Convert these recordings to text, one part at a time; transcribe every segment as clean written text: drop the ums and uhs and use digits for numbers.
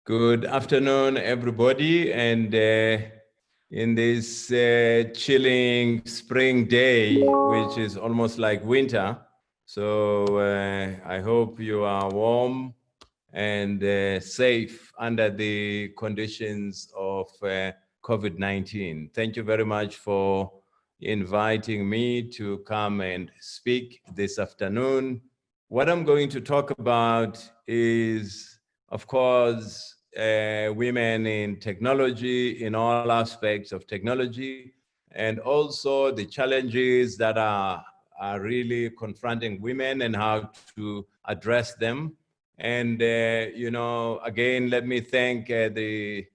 Good afternoon, everybody. And in this chilling spring day, which is almost like winter, so I hope you are warm and safe under the conditions of COVID-19. Thank you very much for inviting me to come and speak this afternoon. What I'm going to talk about is, of course, women in technology, in all aspects of technology, and also the challenges that are really confronting women and how to address them. And, again, let me thank the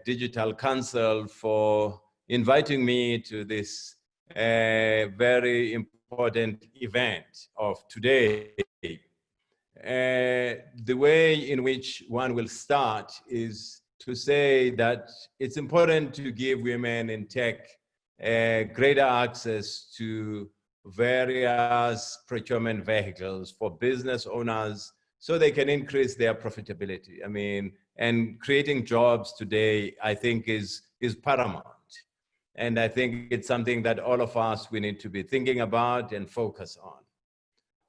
Digital Council for inviting me to this very important event of today. The way in which one will start is to say that it's important to give women in tech greater access to various procurement vehicles for business owners so they can increase their profitability. I mean, and creating jobs today, I think, is paramount. And I think it's something that all of us, we need to be thinking about and focus on.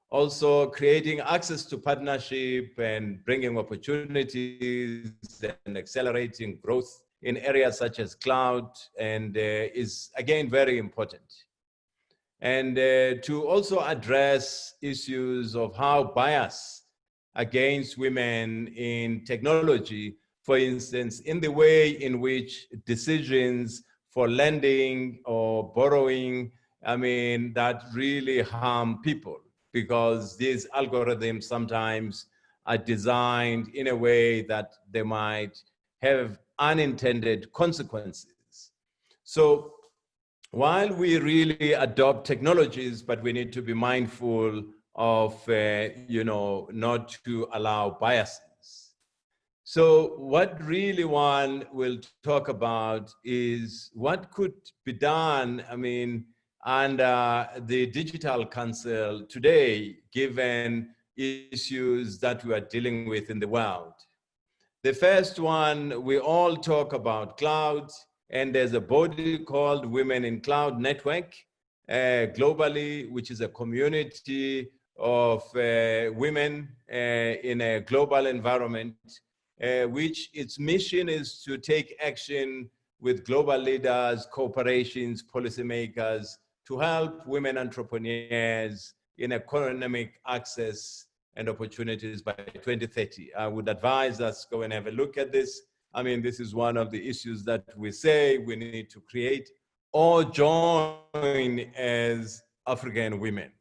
Also, creating access to partnership and bringing opportunities and accelerating growth in areas such as cloud and is, again, very important. And to also address issues of how bias against women in technology, for instance, in the way in which decisions for lending or borrowing, I mean, that really harm people, because these algorithms sometimes are designed in a way that they might have unintended consequences. So while we really adopt technologies, but we need to be mindful of, not to allow biases. So what really one will talk about is what could be done, I mean, under the Digital Council today, given issues that we are dealing with in the world. The first one, we all talk about cloud, and there's a body called Women in Cloud Network globally, which is a community of women in a global environment, which its mission is to take action with global leaders, corporations, policymakers, to help women entrepreneurs in economic access and opportunities by 2030. I would advise us go and have a look at this. I mean, this is one of the issues that we say we need to create or join as African women.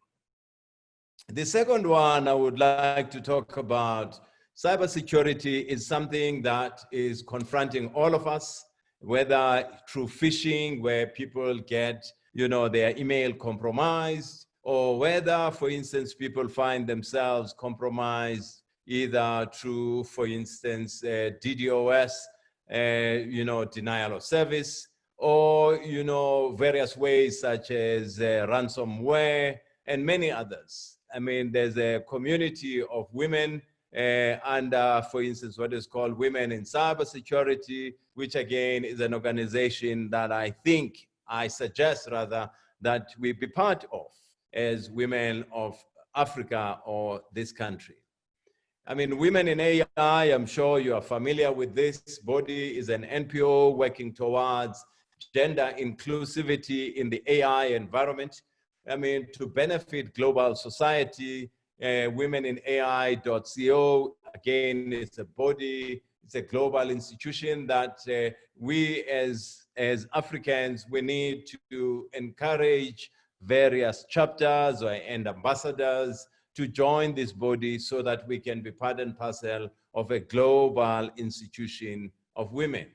The second one I would like to talk about, cybersecurity is something that is confronting all of us, whether through phishing, where people get, their email compromised, or whether, for instance, people find themselves compromised either through, for instance, DDoS, denial of service, or, various ways such as ransomware and many others. I mean, there's a community of women under, for instance, what is called Women in Cybersecurity, which again is an organization that I suggest rather that we be part of as women of Africa or this country. I mean, Women in AI, I'm sure you are familiar with this body, is an NPO working towards gender inclusivity in the AI environment. I mean, to benefit global society, womeninai.co, again, it's a body, it's a global institution that we as Africans, we need to encourage various chapters and ambassadors to join this body so that we can be part and parcel of a global institution of women.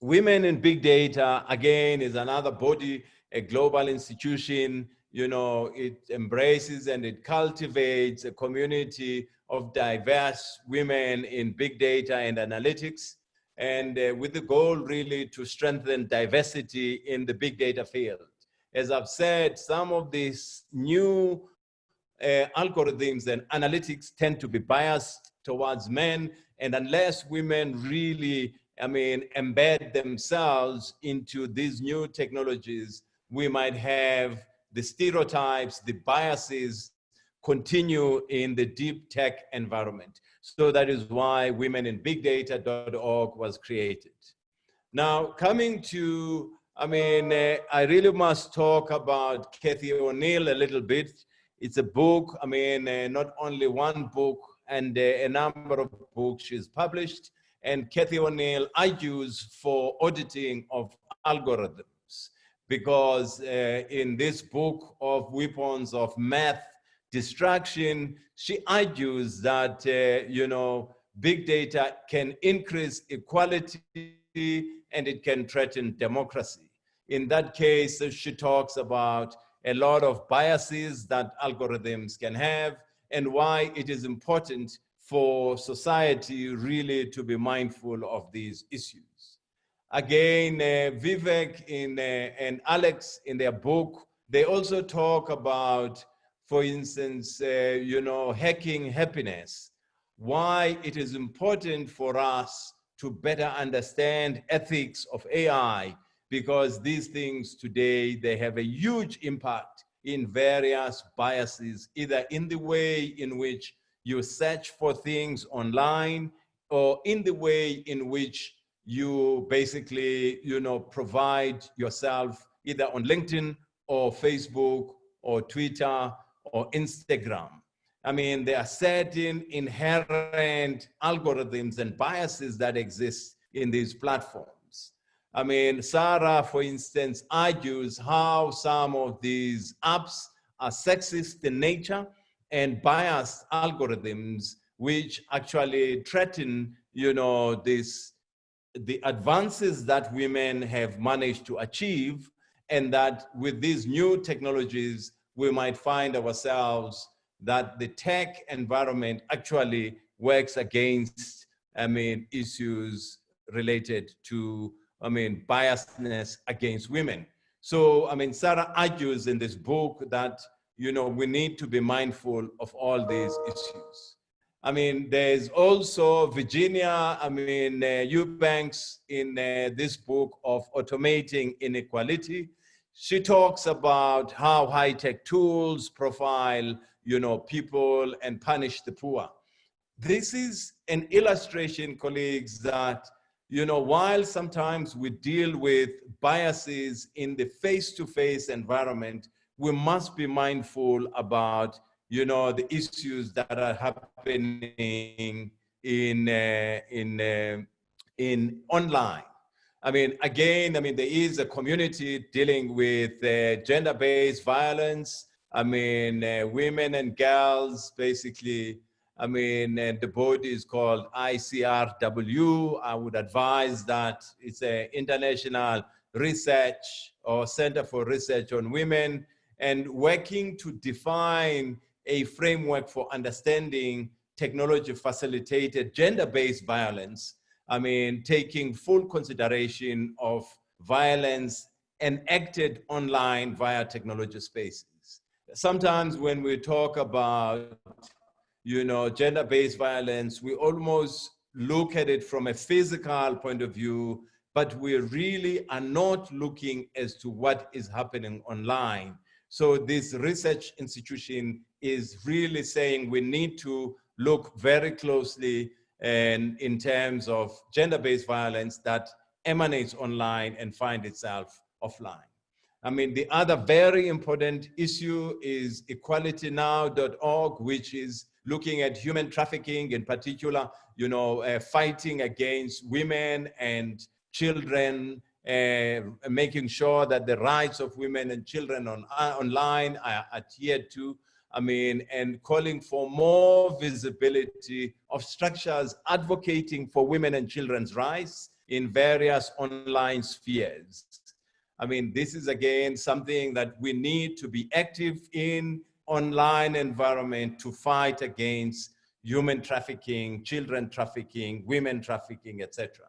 Women in Big Data, again, is another body, a global institution. It embraces and it cultivates a community of diverse women in big data and analytics, and with the goal really to strengthen diversity in the big data field. As I've said, some of these new algorithms and analytics tend to be biased towards men. And unless women really, embed themselves into these new technologies, we might have the stereotypes, the biases continue in the deep tech environment. So that is why womeninbigdata.org was created. Now, coming to, I really must talk about Cathy O'Neil a little bit. It's a book, not only one book, and a number of books she's published. And Cathy O'Neil argues for auditing of algorithms, because in this book of Weapons of Math Destruction, she argues that, big data can increase equality and it can threaten democracy. In that case, she talks about a lot of biases that algorithms can have and why it is important for society really to be mindful of these issues. Again, Vivek and Alex in their book, they also talk about, for instance, hacking happiness, why it is important for us to better understand ethics of AI, because these things today, they have a huge impact in various biases, either in the way in which you search for things online or in the way in which you basically, provide yourself either on LinkedIn or Facebook or Twitter or Instagram. There are certain inherent algorithms and biases that exist in these platforms. Sarah, for instance, argues how some of these apps are sexist in nature and biased algorithms, which actually threaten, the advances that women have managed to achieve, and that with these new technologies, we might find ourselves that the tech environment actually works against, issues related to, biasness against women. So, Sarah argues in this book that, we need to be mindful of all these issues. There's also Virginia, Eubanks in this book of Automating Inequality. She talks about how high-tech tools profile, people and punish the poor. This is an illustration, colleagues, that, while sometimes we deal with biases in the face-to-face environment, we must be mindful about, the issues that are happening in online. Again, there is a community dealing with gender-based violence. Women and girls, basically, and the body is called ICRW. I would advise that it's an international research or Center for Research on Women, and working to define a framework for understanding technology-facilitated gender-based violence. Taking full consideration of violence enacted online via technology spaces. Sometimes when we talk about, gender-based violence, we almost look at it from a physical point of view, but we really are not looking as to what is happening online. So this research institution is really saying we need to look very closely and in terms of gender-based violence that emanates online and finds itself offline. The other very important issue is equalitynow.org, which is looking at human trafficking, in particular, fighting against women and children, making sure that the rights of women and children online are adhered to, and calling for more visibility of structures advocating for women and children's rights in various online spheres. This is again something that we need to be active in online environment to fight against human trafficking, children trafficking, women trafficking, etc.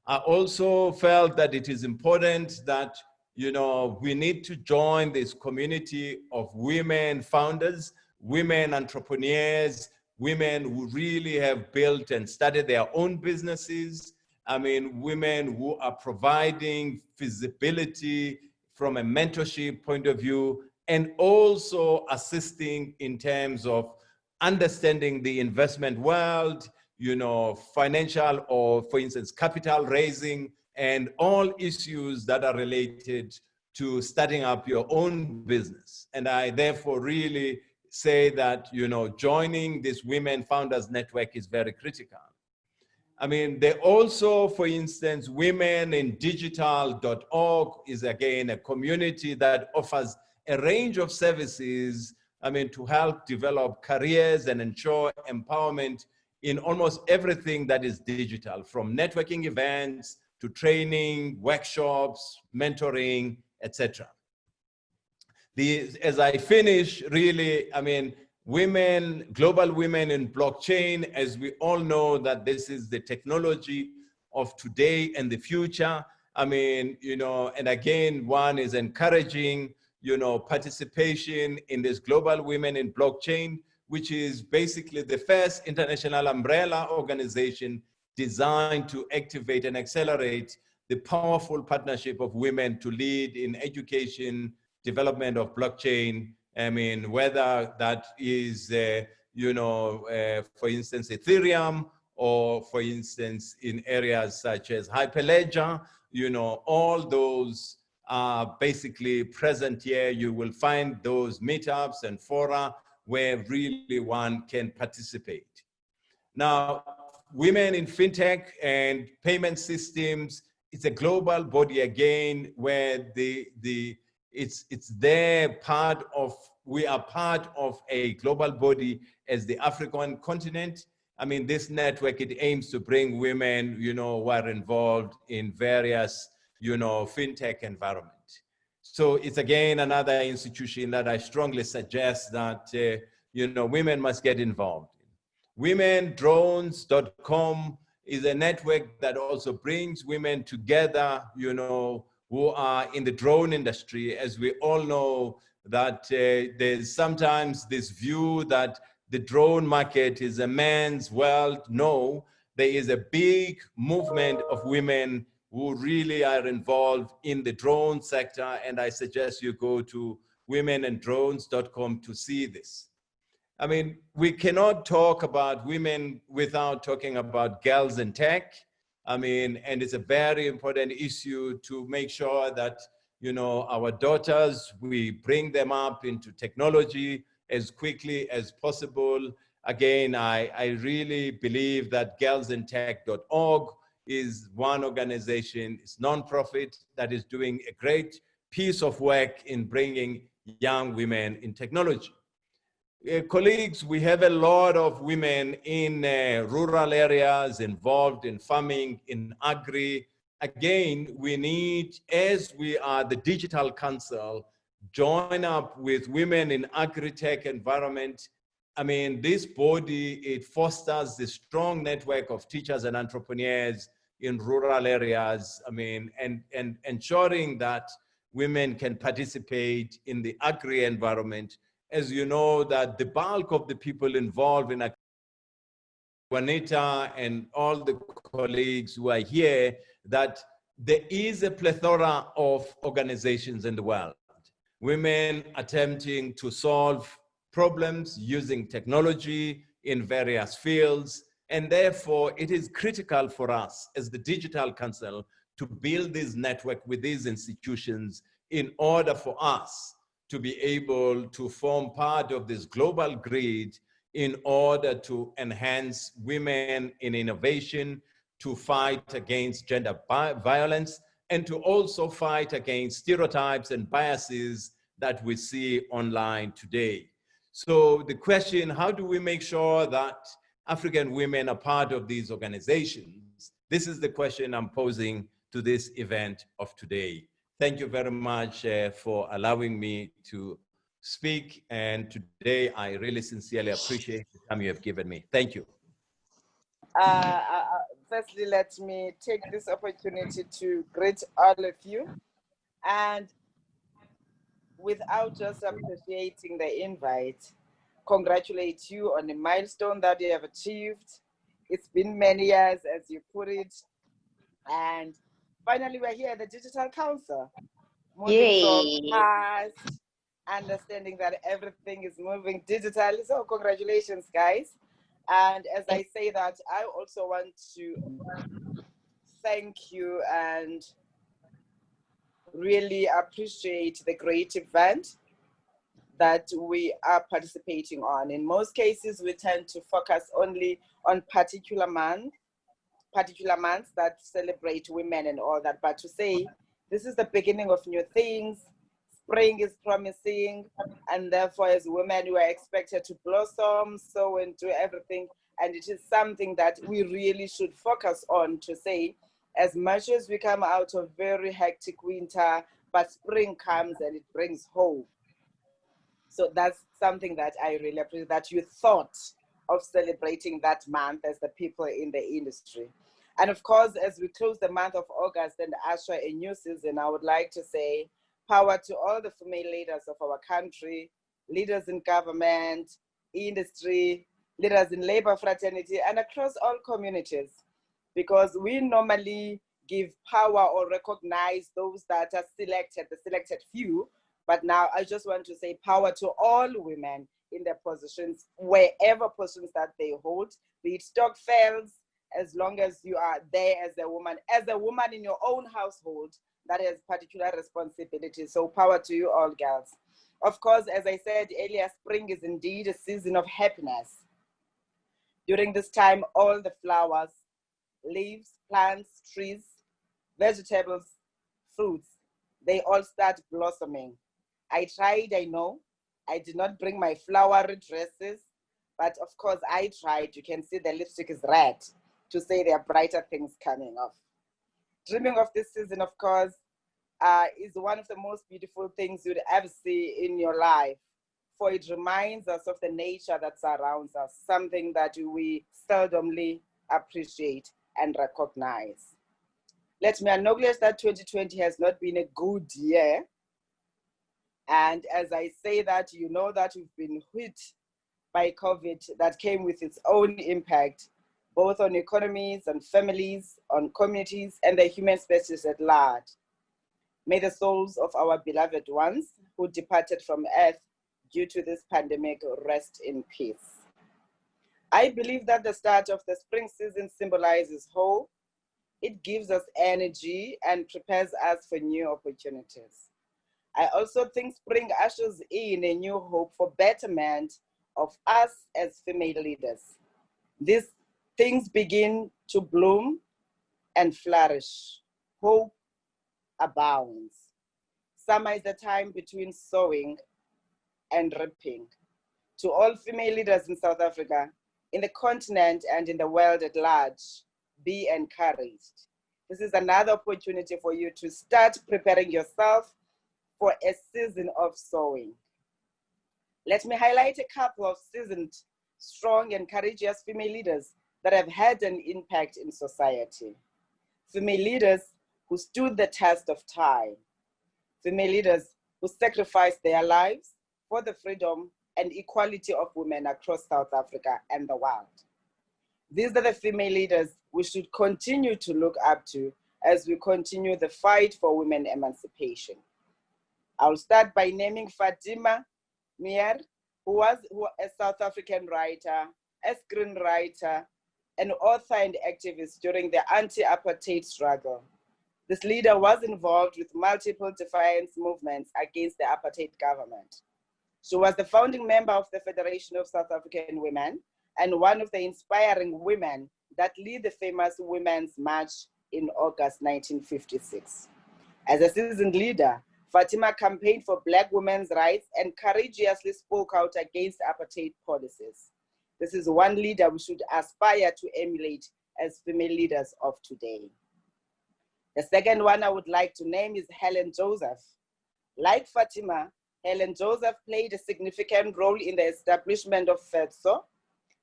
I also felt that it is important that, we need to join this community of women founders, women entrepreneurs, women who really have built and started their own businesses. I mean, women who are providing visibility from a mentorship point of view, and also assisting in terms of understanding the investment world, you know, financial or, for instance, capital raising, and all issues that are related to starting up your own business. And I therefore really say that, you know, joining this Women Founders Network is very critical. I mean, they also, for instance, womenindigital.org is again a community that offers a range of services, I mean, to help develop careers and ensure empowerment in almost everything that is digital, from networking events to training, workshops, mentoring, etc. As I finish, really, I mean, women, global women in blockchain, as we all know that this is the technology of today and the future. I mean, you know, and again, one is encouraging, you know, participation in this global women in blockchain, which is basically the first international umbrella organization designed to activate and accelerate the powerful partnership of women to lead in education, development of blockchain. I mean, whether that is, you know, for instance, Ethereum, or for instance, in areas such as Hyperledger, you know, all those are basically present here. You will find those meetups and fora where really one can participate. Now, Women in FinTech and Payment Systems, it's a global body again, where it's their part of, we are part of a global body as the African continent. I mean, this network, it aims to bring women, you know, who are involved in various, you know, FinTech environment. So it's again another institution that I strongly suggest that, you know, women must get involved. Womendrones.com is a network that also brings women together, you know, who are in the drone industry. As we all know that there's sometimes this view that the drone market is a man's world. No, there is a big movement of women who really are involved in the drone sector. And I suggest you go to womendrones.com to see this. I mean, we cannot talk about women without talking about girls in tech. I mean, and it's a very important issue to make sure that, you know, our daughters, we bring them up into technology as quickly as possible. Again, I really believe that girlsintech.org is one organization, it's nonprofit, that is doing a great piece of work in bringing young women in technology. Colleagues, we have a lot of women in rural areas involved in farming, in agri. Again, we need, as we are the Digital Council, join up with women in agri-tech environment. I mean, this body, it fosters the strong network of teachers and entrepreneurs in rural areas. I mean, and ensuring that women can participate in the agri environment. As you know, that the bulk of the people involved in Juanita and all the colleagues who are here, that there is a plethora of organizations in the world. Women attempting to solve problems using technology in various fields. And therefore, it is critical for us as the Digital Council to build this network with these institutions in order for us to be able to form part of this global grid in order to enhance women in innovation, to fight against gender violence, and to also fight against stereotypes and biases that we see online today. So the question, how do we make sure that African women are part of these organizations? This is the question I'm posing to this event of today. Thank you very much for allowing me to speak. And today, I really sincerely appreciate the time you have given me. Thank you. Firstly, let me take this opportunity to greet all of you. And without just appreciating the invite, congratulate you on the milestone that you have achieved. It's been many years, as you put it. And finally, we're here at the Digital Council, moving from past, understanding that everything is moving digital. So congratulations, guys. And as I say that, I also want to thank you and really appreciate the great event that we are participating on. In most cases, we tend to focus only on particular months that celebrate women and all that. But to say this is the beginning of new things, spring is promising, and therefore as women we are expected to blossom, sow and do everything. And it is something that we really should focus on, to say, as much as we come out of very hectic winter, but spring comes and it brings hope. So that's something that I really appreciate, that you thought of celebrating that month as the people in the industry. And of course, as we close the month of August and usher a new season, I would like to say power to all the female leaders of our country, leaders in government, industry, leaders in labor fraternity, and across all communities, because we normally give power or recognize those that are selected, the selected few. But now I just want to say power to all women in their positions, wherever positions that they hold, be it Stokvels, as long as you are there as a woman in your own household that has particular responsibilities. So power to you all, girls. Of course, as I said earlier, spring is indeed a season of happiness. During this time, all the flowers, leaves, plants, trees, vegetables, fruits, they all start blossoming. I tried, I know. I did not bring my flowery dresses, but of course I tried. You can see the lipstick is red, to say there are brighter things coming off. Dreaming of this season, of course, is one of the most beautiful things you'd ever see in your life, for it reminds us of the nature that surrounds us, something that we seldomly appreciate and recognize. Let me acknowledge that 2020 has not been a good year. And as I say that, you know that we've been hit by COVID that came with its own impact, both on economies, on families, on communities, and the human species at large. May the souls of our beloved ones who departed from Earth due to this pandemic rest in peace. I believe that the start of the spring season symbolizes hope. It gives us energy and prepares us for new opportunities. I also think spring ushers in a new hope for betterment of us as female leaders. These things begin to bloom and flourish. Hope abounds. Summer is the time between sowing and reaping. To all female leaders in South Africa, in the continent and in the world at large, be encouraged. This is another opportunity for you to start preparing yourself for a season of sowing. Let me highlight a couple of seasoned, strong, and courageous female leaders that have had an impact in society. Female leaders who stood the test of time. Female leaders who sacrificed their lives for the freedom and equality of women across South Africa and the world. These are the female leaders we should continue to look up to as we continue the fight for women emancipation. I'll start by naming Fatima Meer, who was a South African writer, a screenwriter, an author and activist during the anti-apartheid struggle. This leader was involved with multiple defiance movements against the apartheid government. She was the founding member of the Federation of South African Women and one of the inspiring women that lead the famous Women's March in August 1956. As a seasoned leader, Fatima campaigned for Black women's rights and courageously spoke out against apartheid policies. This is one leader we should aspire to emulate as female leaders of today. The second one I would like to name is Helen Joseph. Like Fatima, Helen Joseph played a significant role in the establishment of FEDSO,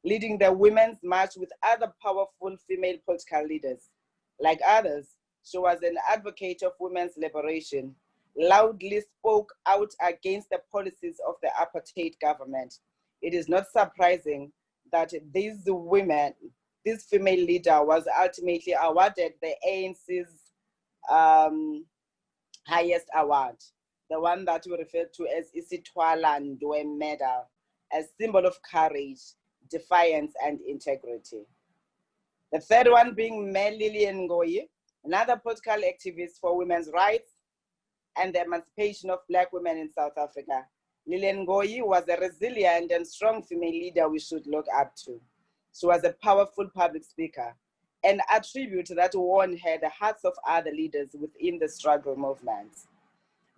leading the Women's March with other powerful female political leaders. Like others, she was an advocate of women's liberation, loudly spoke out against the policies of the apartheid government, it is not surprising that this female leader was ultimately awarded the ANC's highest award, the one that we refer to as Isithwala Ndwe Medal, a symbol of courage, defiance, and integrity. The third one being Mel Lillian Ngoyi, another political activist for women's rights and the emancipation of Black women in South Africa. Lillian Ngoyi was a resilient and strong female leader we should look up to. She was a powerful public speaker, an attribute that won her the hearts of other leaders within the struggle movement.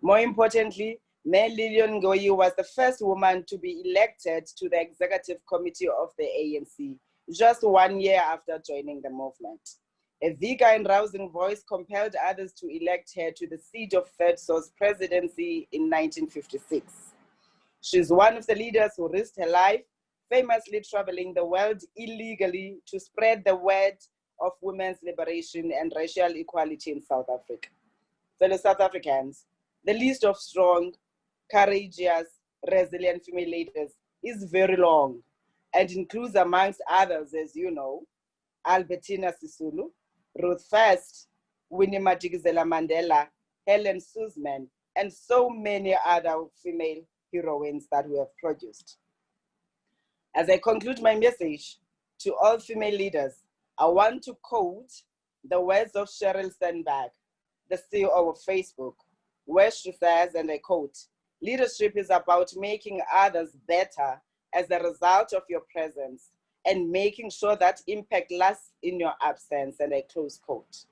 More importantly, Mel Lillian Ngoyi was the first woman to be elected to the executive committee of the ANC, just 1 year after joining the movement. A vigor and rousing voice compelled others to elect her to the seat of FEDSO's presidency in 1956. She's one of the leaders who risked her life, famously traveling the world illegally to spread the word of women's liberation and racial equality in South Africa. Fellow South Africans, the list of strong, courageous, resilient female leaders is very long and includes, amongst others, as you know, Albertina Sisulu, Ruth First, Winnie Madikizela Mandela, Helen Suzman, and so many other female heroines that we have produced. As I conclude my message to all female leaders, I want to quote the words of Sheryl Sandberg, the CEO of Facebook, where she says, and I quote, "Leadership is about making others better as a result of your presence and making sure that impact lasts in your absence," and I close quote.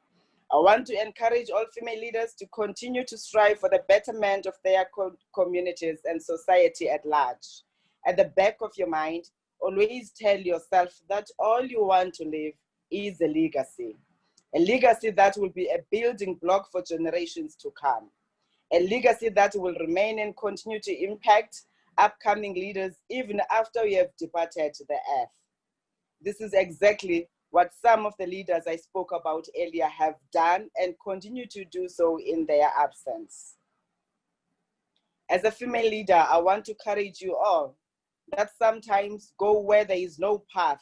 I want to encourage all female leaders to continue to strive for the betterment of their communities and society at large. At the back of your mind, always tell yourself that all you want to leave is a legacy that will be a building block for generations to come, a legacy that will remain and continue to impact upcoming leaders even after we have departed the earth. This is exactly what some of the leaders I spoke about earlier have done and continue to do so in their absence. As a female leader, I want to encourage you all that sometimes go where there is no path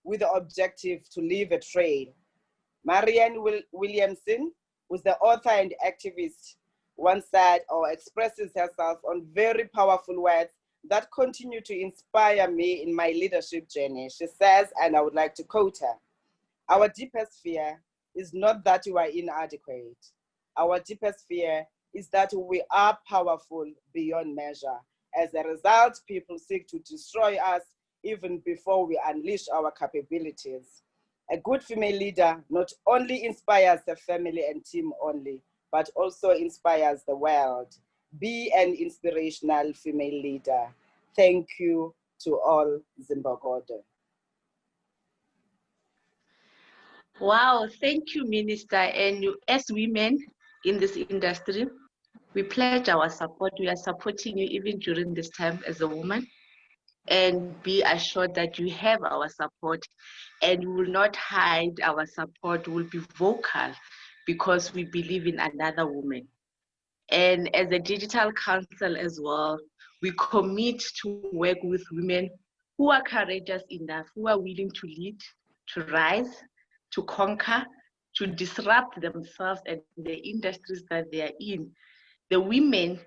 with the objective to leave a trail. Marianne Williamson, who's the author and activist, once said or expresses herself on very powerful words that continue to inspire me in my leadership journey. She says, and I would like to quote her, "Our deepest fear is not that we are inadequate. Our deepest fear is that we are powerful beyond measure. As a result, people seek to destroy us even before we unleash our capabilities." A good female leader not only inspires the family and team only, but also inspires the world. Be an inspirational female leader. Thank you to all Zimbabwe. Wow, thank you, Minister. And as women in this industry, we pledge our support. We are supporting you even during this time as a woman. And be assured that you have our support and we will not hide our support. We'll be vocal because we believe in another woman. And as a digital council as well, we commit to work with women who are courageous enough, who are willing to lead, to rise, to conquer, to disrupt themselves and the industries that they are in. The women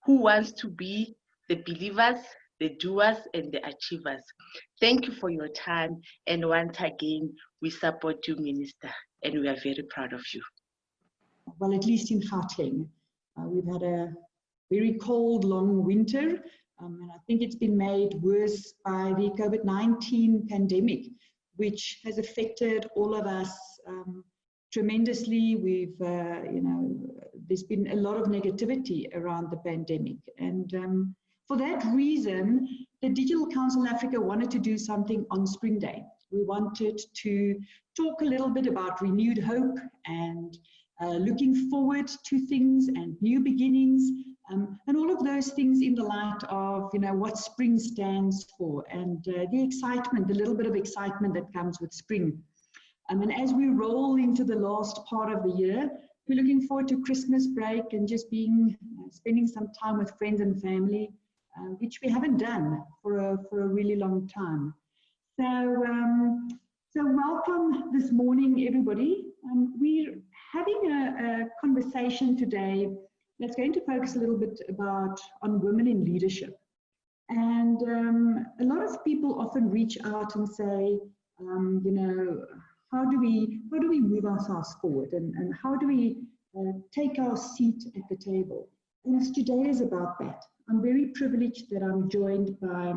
who want to be the believers, the doers, and the achievers. Thank you for your time. And once again, we support you, Minister, and we are very proud of you. Well, at least in Gauteng, we've had a very cold, long winter, and I think it's been made worse by the COVID-19 pandemic, which has affected all of us tremendously. We've, there's been a lot of negativity around the pandemic, and for that reason, the Digital Council Africa wanted to do something on Spring Day. We wanted to talk a little bit about renewed hope and looking forward to things and new beginnings, and all of those things in the light of what spring stands for, and the excitement, the little bit of excitement that comes with spring. And as we roll into the last part of the year, we're looking forward to Christmas break and just spending some time with friends and family. which we haven't done for a really long time. So welcome this morning, everybody. We're having a conversation today that's going to focus a little bit on women in leadership. And a lot of people often reach out and say, you know, how do we move ourselves forward, and how do we take our seat at the table? And today is about that. I'm very privileged that I'm joined by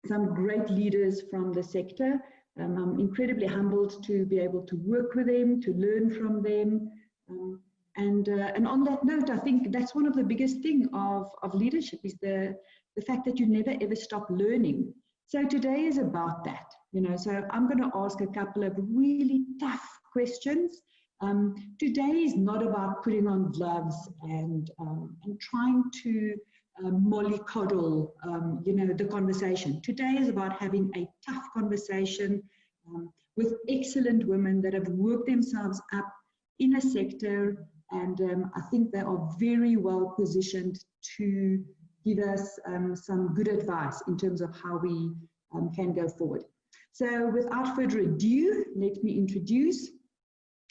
some great leaders from the sector. I'm incredibly humbled to be able to work with them, to learn from them. And on that note, I think that's one of the biggest things of leadership is the fact that you never ever stop learning. So today is about that, you know. So I'm going to ask a couple of really tough questions. Today is not about putting on gloves and trying to mollycoddle, you know, the conversation. Today is about having a tough conversation with excellent women that have worked themselves up in a sector, and I think they are very well positioned to give us some good advice in terms of how we can go forward. So without further ado, let me introduce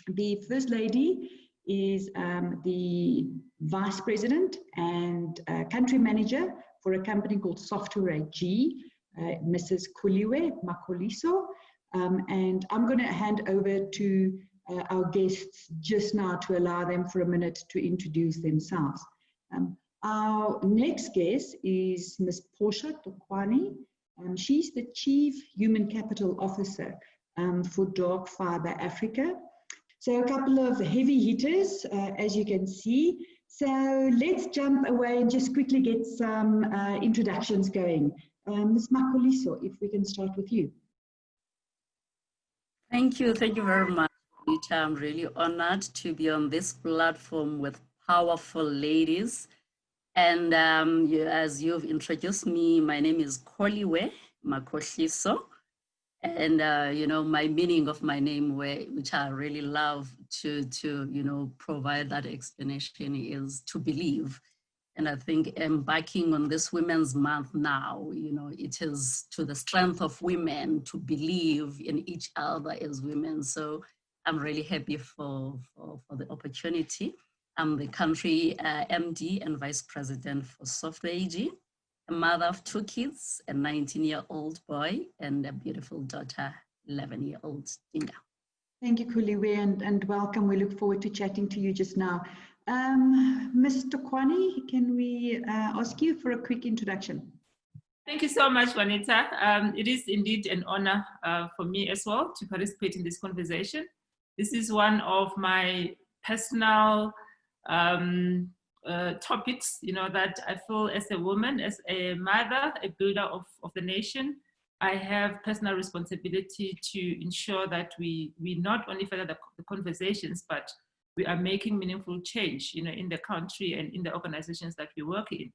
the First Lady. Is the Vice President and Country Manager for a company called Software AG, Mrs. Kholiwe Makoliso. And I'm going to hand over to our guests just now to allow them for a minute to introduce themselves. Our next guest is Ms. Portia Tokwani. She's the Chief Human Capital Officer for Dark Fiber Africa. So a couple of heavy hitters, as you can see. So let's jump away and just quickly get some introductions going. Ms. Makoliso, if we can start with you. Thank you very much, Rita. I'm really honored to be on this platform with powerful ladies. And as you've introduced me, my name is Kholiwe Makoliso. And, you know, my meaning of my name, which I really love to you know, provide that explanation, is to believe. And I think embarking on this Women's Month now, you know, it is to the strength of women to believe in each other as women. So I'm really happy for the opportunity. I'm the country MD and Vice President for Software AG. A mother of 2 kids, a 19-year-old boy and a beautiful daughter, 11-year-old Dinga. Thank you, Kholiwe, and welcome. We look forward to chatting to you just now. Ms. Tokwani, can we ask you for a quick introduction? Thank you so much, Juanita. It is indeed an honor for me as well to participate in this conversation. This is one of my personal topics, you know, that I feel as a woman, as a mother, a builder of the nation, I have personal responsibility to ensure that we not only further the conversations, but we are making meaningful change, you know, in the country and in the organizations that we work in.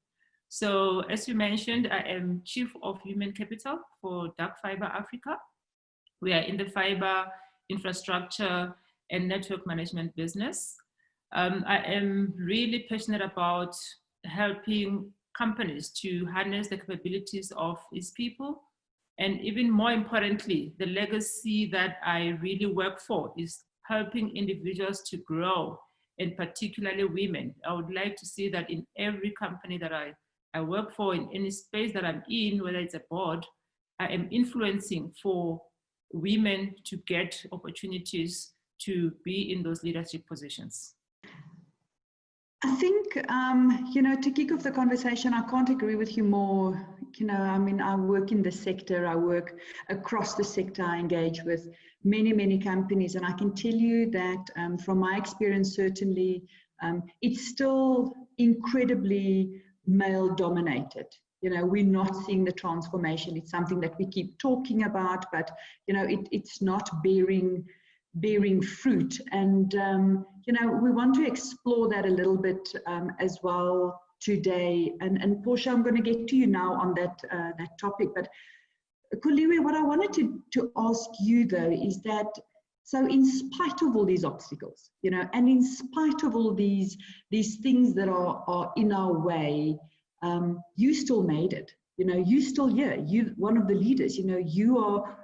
So as you mentioned, I am Chief of Human Capital for Dark Fiber Africa. We are in the fiber infrastructure and network management business. I am really passionate about helping companies to harness the capabilities of its people. And even more importantly, the legacy that I really work for is helping individuals to grow, and particularly women. I would like to see that in every company that I work for, in any space that I'm in, whether it's a board, I am influencing for women to get opportunities to be in those leadership positions. I think, you know, to kick off the conversation, I can't agree with you more. You know, I mean, I work in the sector, I work across the sector, I engage with many, many companies, and I can tell you that from my experience, certainly, it's still incredibly male dominated. You know, we're not seeing the transformation. It's something that we keep talking about, but, you know, it's not bearing fruit. And, you know, we want to explore that a little bit as well today. And Portia, I'm going to get to you now on that topic. But Kholiwe, what I wanted to ask you though is that, so in spite of all these obstacles, you know, and in spite of all these things that are in our way, you still made it. You know, you still here. You one of the leaders. You know, you are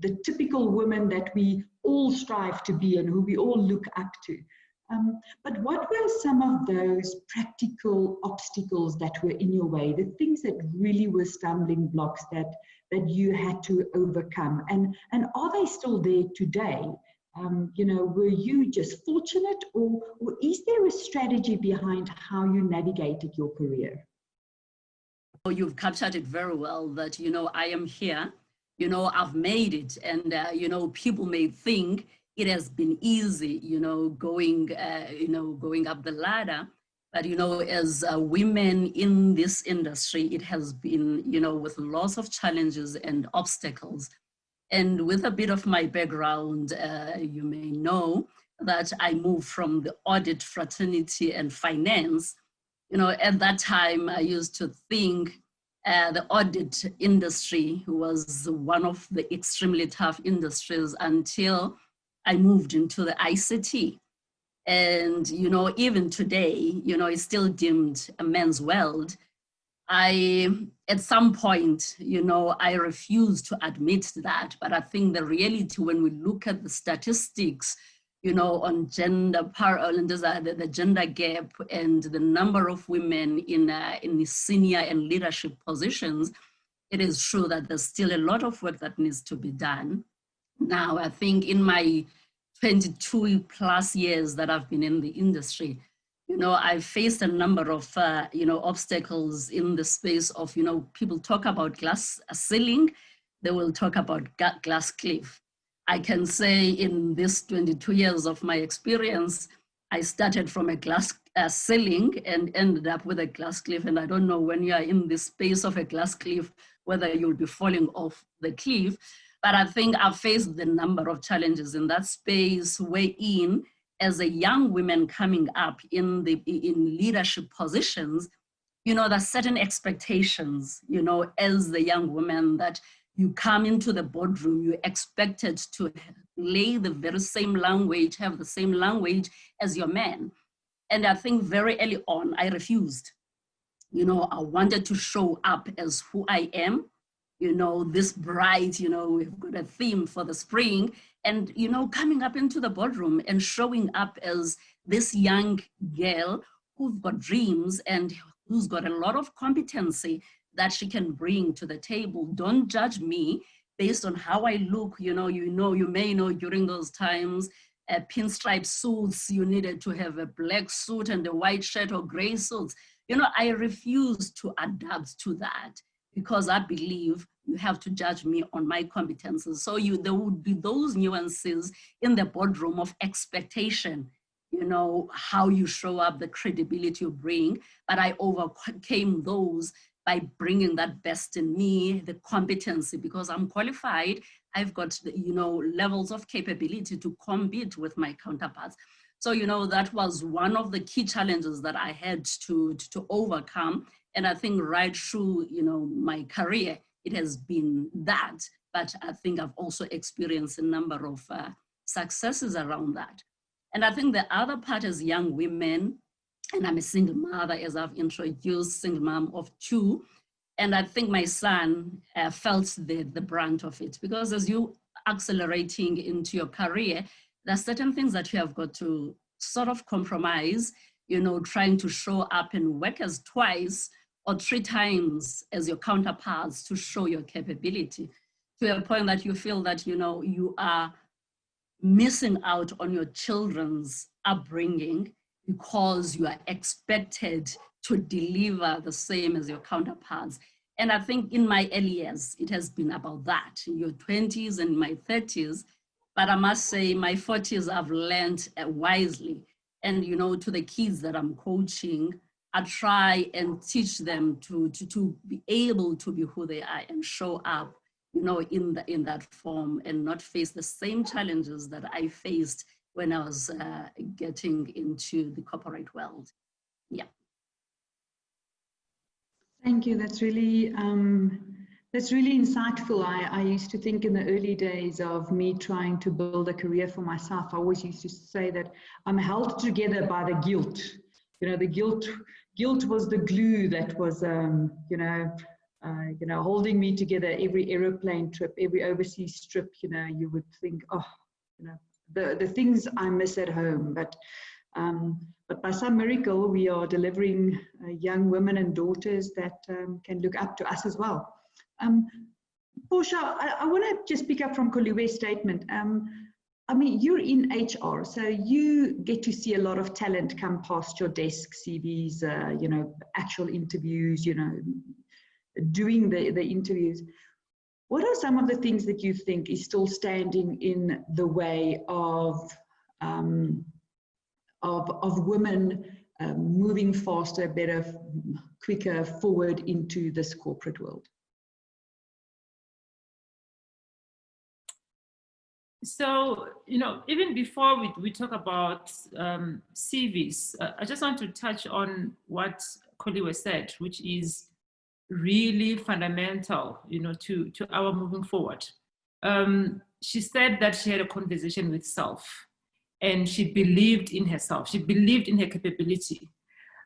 the typical woman that we all strive to be and who we all look up to. But what were some of those practical obstacles that were in your way, the things that really were stumbling blocks that you had to overcome? And are they still there today? You know, were you just fortunate, or is there a strategy behind how you navigated your career? Oh, you've captured it very well that, you know, I am here, you know, I've made it. And, you know, people may think it has been easy, you know, going up the ladder. But, you know, as women in this industry, it has been, you know, with lots of challenges and obstacles. And with a bit of my background, you may know that I moved from the audit, fraternity, and finance. You know, at that time, I used to think the audit industry was one of the extremely tough industries until I moved into the ICT. And, you know, even today, you know, it's still deemed a man's world. At some point, you know, I refuse to admit that, but I think the reality when we look at the statistics, you know, on gender the gender gap and the number of women in senior and leadership positions, it is true that there's still a lot of work that needs to be done. Now, I think in my 22 plus years that I've been in the industry, you know, I've faced a number of, you know, obstacles in the space of, you know, people talk about glass ceiling, they will talk about glass cliff. I can say in this 22 years of my experience, I started from a glass ceiling and ended up with a glass cliff. And I don't know when you are in the space of a glass cliff, whether you'll be falling off the cliff. But I think I've faced the number of challenges in that space wherein, as a young woman coming up in leadership positions, you know, there's certain expectations, you know, as the young woman that you come into the boardroom, you're expected to lay the very same language, have the same language as your man. And I think very early on, I refused. You know, I wanted to show up as who I am. You know, this bright, you know, we've got a theme for the spring. And, you know, coming up into the boardroom and showing up as this young girl who's got dreams and who's got a lot of competency that she can bring to the table. Don't judge me based on how I look. You may know during those times, pinstripe suits, you needed to have a black suit and a white shirt or gray suits. You know, I refuse to adapt to that because I believe you have to judge me on my competences. So there would be those nuances in the boardroom of expectation, you know, how you show up, the credibility you bring, but I overcame those by bringing that best in me, the competency, because I'm qualified, I've got, you know, levels of capability to compete with my counterparts. So, you know, that was one of the key challenges that I had to overcome. And I think right through, you know, my career, it has been that, but I think I've also experienced a number of successes around that. And I think the other part is young women, and I'm a single mother, as I've introduced, single mom of 2. And I think my son felt the brunt of it, because as you accelerating into your career, there are certain things that you have got to sort of compromise, you know, trying to show up and work as twice or 3 times as your counterparts to show your capability, to a point that you feel that, you know, you are missing out on your children's upbringing because you are expected to deliver the same as your counterparts. And I think in my early years, it has been about that, in your 20s and my 30s. But I must say, my 40s, I've learned wisely. And, you know, to the kids that I'm coaching, I try and teach them to be able to be who they are and show up, you know, in that form and not face the same challenges that I faced when I was getting into the corporate world. Yeah. Thank you. That's really insightful. I used to think in the early days of me trying to build a career for myself, I always used to say that I'm held together by the guilt. You know, the guilt guilt was the glue that was, holding me together. Every aeroplane trip, every overseas trip, you would think, oh, the things I miss at home. But by some miracle, we are delivering young women and daughters that can look up to us as well. Portia, I want to just pick up from Koliwe's statement. I mean, you're in HR, so you get to see a lot of talent come past your desk, CVs, actual interviews, doing the interviews. What are some of the things that you think is still standing in the way of women moving faster, better, quicker forward into this corporate world? So, even before we talk about CVs, I just want to touch on what Koliwe said, which is really fundamental, to our moving forward. She said that she had a conversation with self, and she believed in herself. She believed in her capability.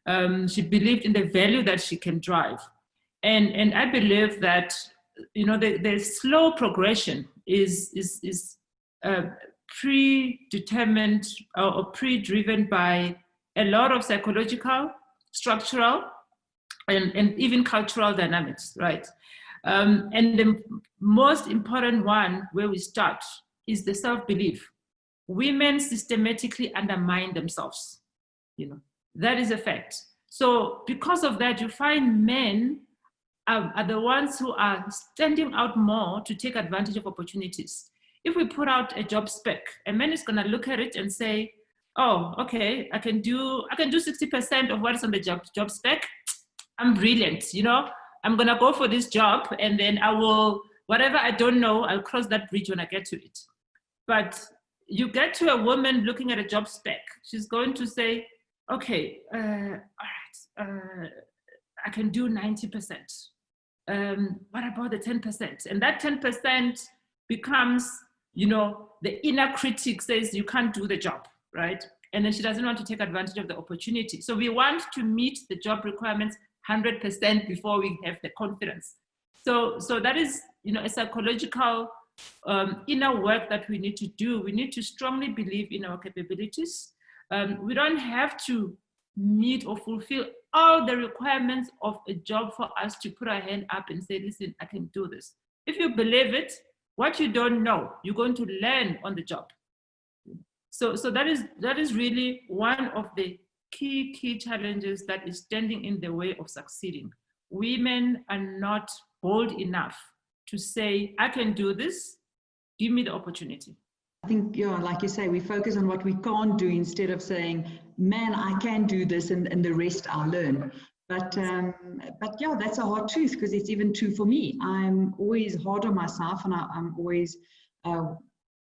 She believed in the value that she can drive. And I believe that, the slow progression is predetermined or pre-driven by a lot of psychological, structural, and even cultural dynamics, right? And the most important one where we start is the self-belief. Women systematically undermine themselves, that is a fact. So because of that, you find men are the ones who are standing out more to take advantage of opportunities. If we put out a job spec, a man is gonna look at it and say, oh, okay, I can do 60% of what is on the job spec. I'm brilliant, I'm gonna go for this job, and then I will, whatever I don't know, I'll cross that bridge when I get to it. But you get to a woman looking at a job spec, she's going to say, okay, all right, I can do 90%. What about the 10%? And that 10% becomes, the inner critic says you can't do the job, right? And then she doesn't want to take advantage of the opportunity. So we want to meet the job requirements 100% before we have the confidence. So that is, a psychological inner work that we need to do. We need to strongly believe in our capabilities. We don't have to meet or fulfill all the requirements of a job for us to put our hand up and say, listen, I can do this. If you believe it, what you don't know, you're going to learn on the job. So that is really one of the key challenges that is standing in the way of succeeding. Women are not bold enough to say, I can do this, give me the opportunity. I think, like you say, we focus on what we can't do instead of saying, man, I can do this and the rest I'll learn. But yeah, that's a hard truth, because it's even true for me. I'm always hard on myself, and I'm always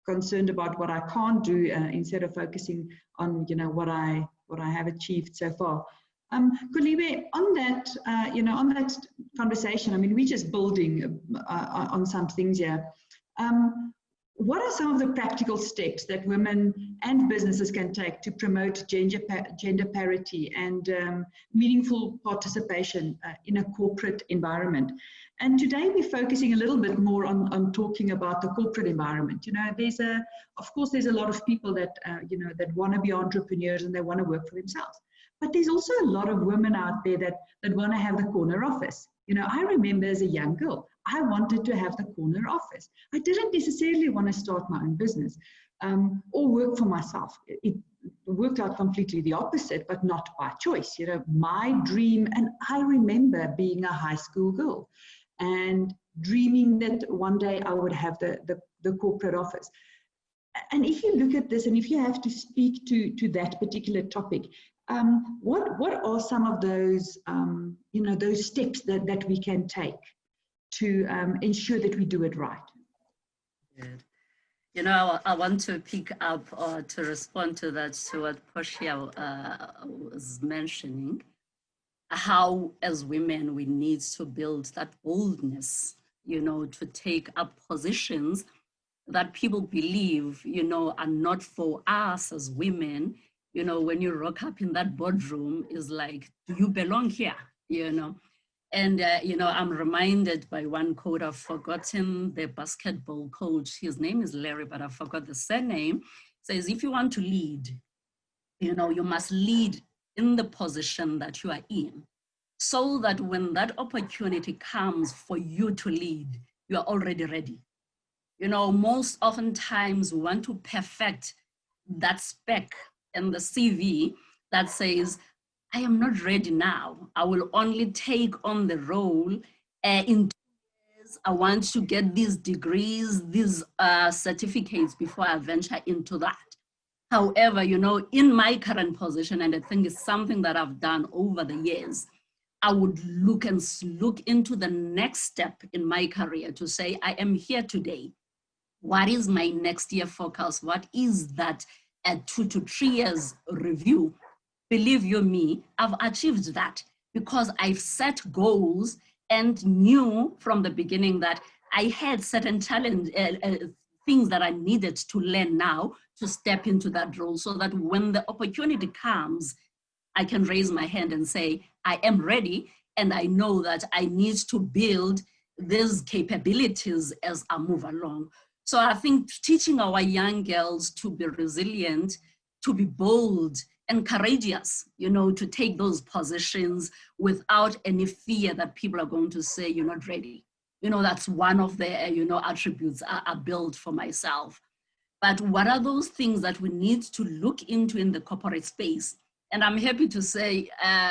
concerned about what I can't do instead of focusing on, what I have achieved so far. Koliwe, on that, on that conversation, I mean, we're just building on some things here. What are some of the practical steps that women and businesses can take to promote gender parity and meaningful participation in a corporate environment? And today we're focusing a little bit more on talking about the corporate environment. Of course, there's a lot of people that, that want to be entrepreneurs and they want to work for themselves. But there's also a lot of women out there that want to have the corner office. I remember as a young girl, I wanted to have the corner office. I didn't necessarily want to start my own business or work for myself. It worked out completely the opposite, but not by choice. My dream, and I remember being a high school girl and dreaming that one day I would have the corporate office. And if you look at this, and if you have to speak to that particular topic, what are some of those, those steps that we can take to ensure that we do it right? Good. I want to pick up or to respond to that, to what Portia was mentioning, how as women we need to build that boldness, to take up positions that people believe, are not for us as women, you know, when you rock up in that boardroom, is like, do you belong here? You know? And, you know, I'm reminded by one quote, I've forgotten the basketball coach. His name is Larry, but I forgot the surname. Says, if you want to lead, you know, you must lead in the position that you are in, so that when that opportunity comes for you to lead, you are already ready. You know, most oftentimes we want to perfect that spec in the CV that says, I am not ready now. I will only take on the role in 2 years. I want to get these degrees, these certificates before I venture into that. However, you know, in my current position, and I think it's something that I've done over the years, I would look into the next step in my career to say, I am here today. What is my next year focus? What is that 2 to 3 years review? Believe you me, I've achieved that because I've set goals and knew from the beginning that I had certain challenge, things that I needed to learn now to step into that role, so that when the opportunity comes, I can raise my hand and say, I am ready, and I know that I need to build these capabilities as I move along. So I think teaching our young girls to be resilient, to be bold and courageous, you know, to take those positions without any fear that people are going to say, you're not ready. You know, that's one of the, you know, attributes I built for myself. But what are those things that we need to look into in the corporate space? And I'm happy to say,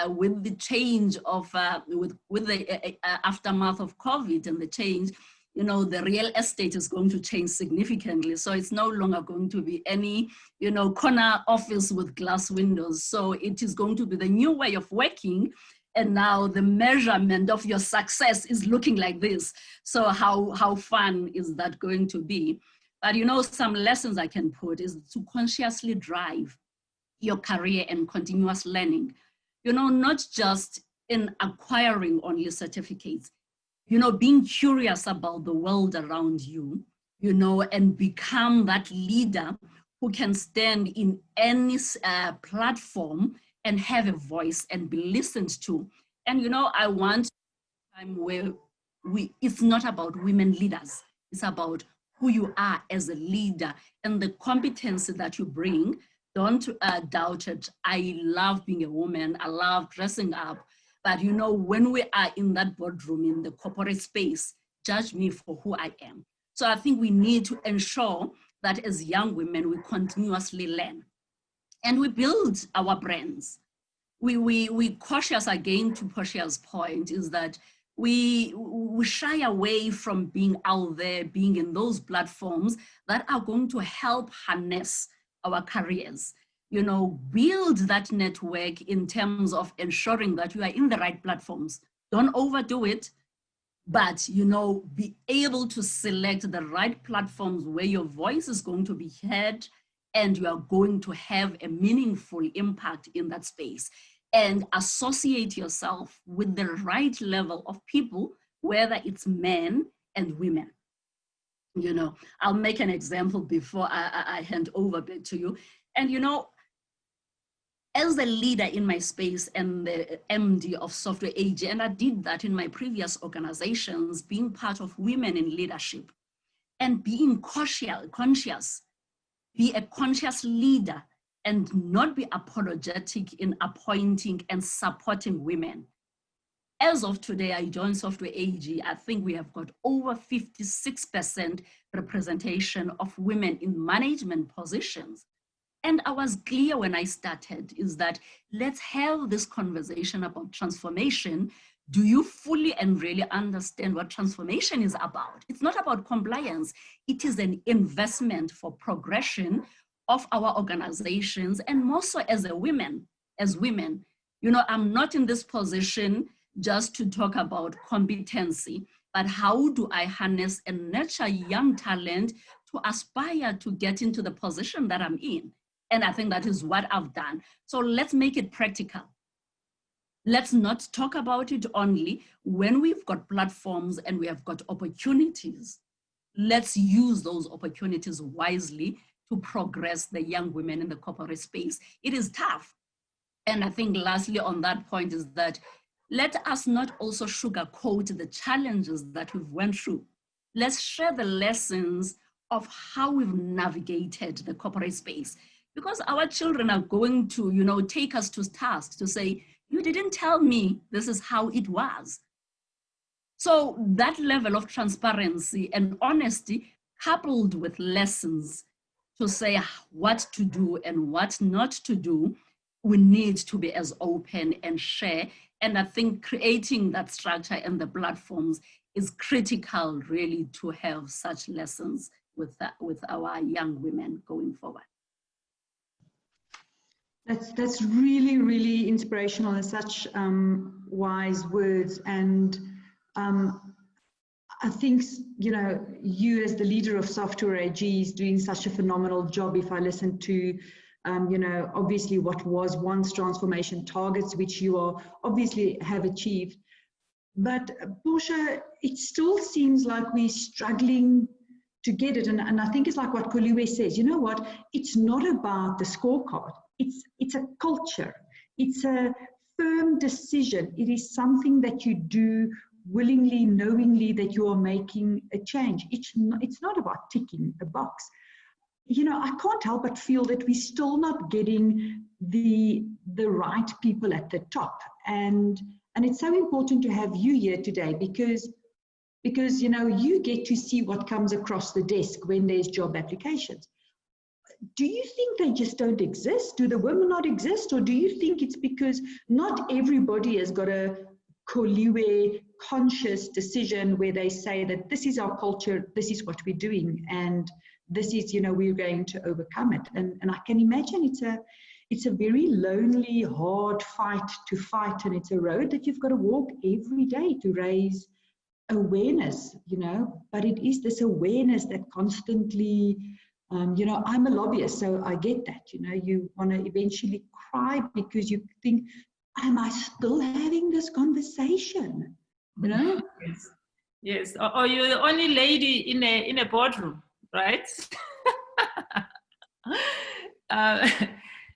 with the change of, with the aftermath of COVID and the change, you know, the real estate is going to change significantly. So it's no longer going to be any, you know, corner office with glass windows. So it is going to be the new way of working. And now the measurement of your success is looking like this. So how fun is that going to be? But, you know, some lessons I can put is to consciously drive your career and continuous learning, you know, not just in acquiring only certificates, you know, being curious about the world around you, you know, and become that leader who can stand in any platform and have a voice and be listened to. And, you know, I want a time where it's not about women leaders. It's about who you are as a leader and the competency that you bring. Don't doubt it. I love being a woman. I love dressing up. But, you know, when we are in that boardroom, in the corporate space, judge me for who I am. So I think we need to ensure that as young women, we continuously learn and we build our brands. We cautious, again, to Portia's point, is that we shy away from being out there, being in those platforms that are going to help harness our careers. You know, build that network in terms of ensuring that you are in the right platforms. Don't overdo it, but, you know, be able to select the right platforms where your voice is going to be heard and you are going to have a meaningful impact in that space. And associate yourself with the right level of people, whether it's men and women. You know, I'll make an example before I hand over back to you. And, you know, as a leader in my space and the MD of Software AG, and I did that in my previous organizations, being part of women in leadership and being conscious, be a conscious leader and not be apologetic in appointing and supporting women. As of today, I joined Software AG. I think we have got over 56% representation of women in management positions. And I was clear when I started is that let's have this conversation about transformation. Do you fully and really understand what transformation is about? It's not about compliance. It is an investment for progression of our organizations, and more so as women. You know, I'm not in this position just to talk about competency, but how do I harness and nurture young talent to aspire to get into the position that I'm in? And I think that is what I've done. So let's make it practical. Let's not talk about it only when we've got platforms and we have got opportunities. Let's use those opportunities wisely to progress the young women in the corporate space. It is tough. And I think lastly on that point is that let us not also sugarcoat the challenges that we've went through. Let's share the lessons of how we've navigated the corporate space, because our children are going to, you know, take us to task to say, you didn't tell me this is how it was. So that level of transparency and honesty coupled with lessons to say what to do and what not to do, we need to be as open and share. And I think creating that structure and the platforms is critical really to have such lessons with our young women going forward. That's really, really inspirational and such wise words. And I think, you know, you as the leader of Software AG is doing such a phenomenal job. If I listen to, you know, obviously what was once transformation targets, which you are obviously have achieved. But Portia, it still seems like we're struggling to get it. And I think it's like what Koliwe says, you know what, it's not about the scorecard. It's a culture. It's a firm decision. It is something that you do willingly, knowingly that you are making a change. It's not about ticking a box. You know, I can't help but feel that we're still not getting the right people at the top. And it's so important to have you here today because you know, you get to see what comes across the desk when there's job applications. Do you think they just don't exist? Do the women not exist? Or do you think it's because not everybody has got a Koliwe conscious decision where they say that this is our culture, this is what we're doing, and this is, you know, we're going to overcome it. And I can imagine it's a very lonely, hard fight to fight, and it's a road that you've got to walk every day to raise awareness, you know. But it is this awareness that constantly, you know, I'm a lobbyist, so I get that, you know, you want to eventually cry because you think, am I still having this conversation, you know? Yes, yes. Or you're the only lady in a boardroom, right?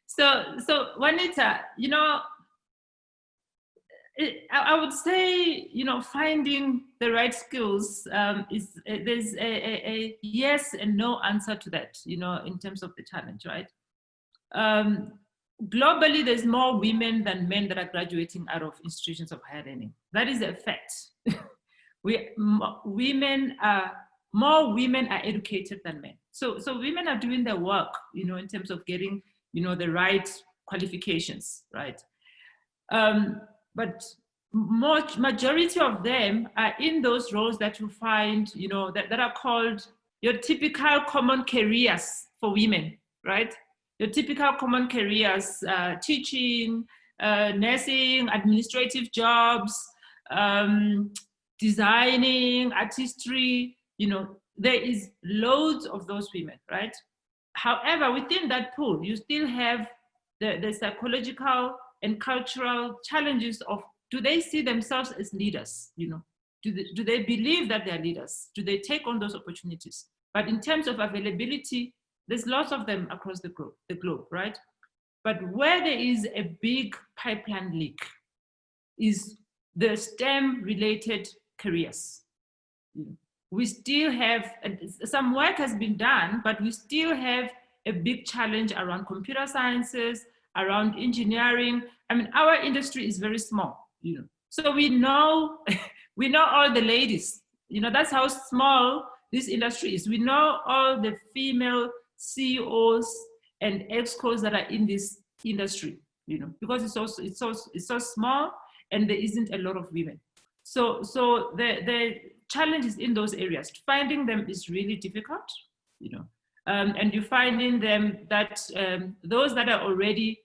So Juanita, you know, I would say, you know, finding the right skills there's a yes and no answer to that, you know, in terms of the challenge, right? Globally, there's more women than men that are graduating out of institutions of higher learning. That is a fact. More women are educated than men. So women are doing their work, you know, in terms of getting, you know, the right qualifications, right? But majority of them are in those roles that you find, you know, that are called your typical common careers for women, right? Your typical common careers, teaching, nursing, administrative jobs, designing, artistry, you know, there is loads of those women, right? However, within that pool, you still have the psychological and cultural challenges of, do they see themselves as leaders? You know, do they believe that they're leaders? Do they take on those opportunities? But in terms of availability, there's lots of them across the globe, right? But where there is a big pipeline leak is the STEM-related careers. We still have, some work has been done, but we still have a big challenge around computer sciences, around engineering. I mean, our industry is very small, you know. So we know all the ladies, you know, that's how small this industry is. We know all the female CEOs and ExCos that are in this industry, you know, because it's so small and there isn't a lot of women. So the challenge is in those areas. Finding them is really difficult, you know, and you're finding them that those that are already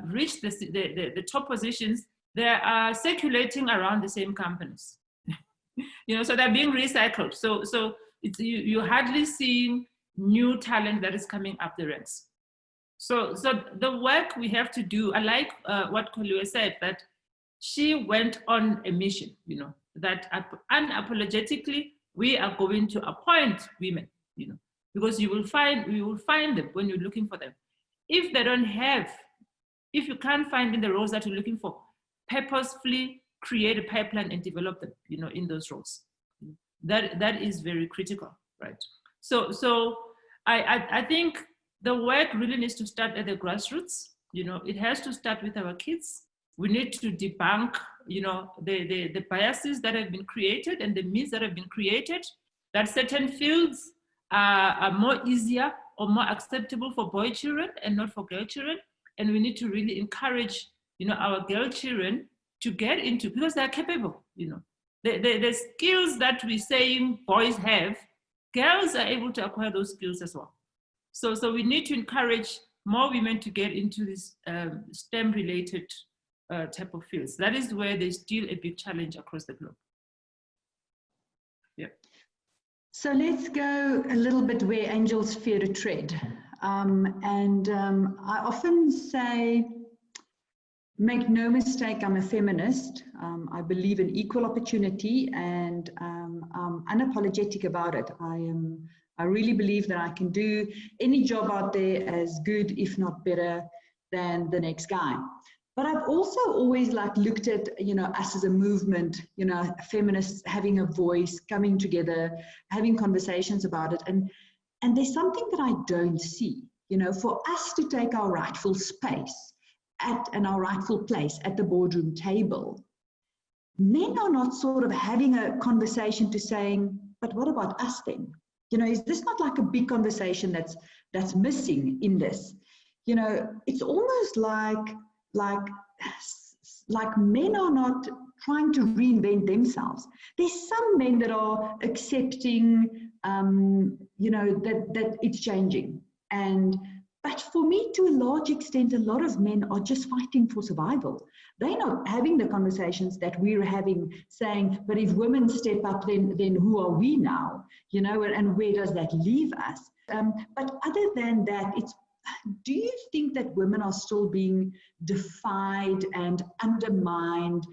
reached the top positions, they are circulating around the same companies, you know, so they're being recycled. So it's, you're hardly seeing new talent that is coming up the ranks. So the work we have to do, I like what Koliwe said, that she went on a mission, you know, that unapologetically we are going to appoint women, you know, because you will find them when you're looking for them. If they don't have, if you can't find in the roles that you're looking for, purposefully create a pipeline and develop them, in those roles. That is very critical, right? So I think the work really needs to start at the grassroots. It has to start with our kids. We need to debunk, the biases that have been created and the myths that have been created, that certain fields are more easier or more acceptable for boy children and not for girl children. And we need to really encourage, our girl children to get into, because they're capable, the skills that we say boys have, girls are able to acquire those skills as well. So we need to encourage more women to get into this STEM related type of fields. That is where there's still a big challenge across the globe. Yeah. So let's go a little bit where angels fear to tread. I often say, make no mistake, I'm a feminist. I believe in equal opportunity, and I'm unapologetic about it. I really believe that I can do any job out there as good, if not better, than the next guy. But I've also always looked at, us as a movement, feminists having a voice, coming together, having conversations about it. And there's something that I don't see, for us to take our rightful space and our rightful place at the boardroom table. Men are not sort of having a conversation to saying, but what about us then? Is this not like a big conversation that's missing in this? It's almost like men are not trying to reinvent themselves. There's some men that are accepting, that it's changing. But for me, to a large extent, a lot of men are just fighting for survival. They're not having the conversations that we're having, saying, but if women step up, then who are we now? And where does that leave us? But other than that, do you think that women are still being defied and undermined?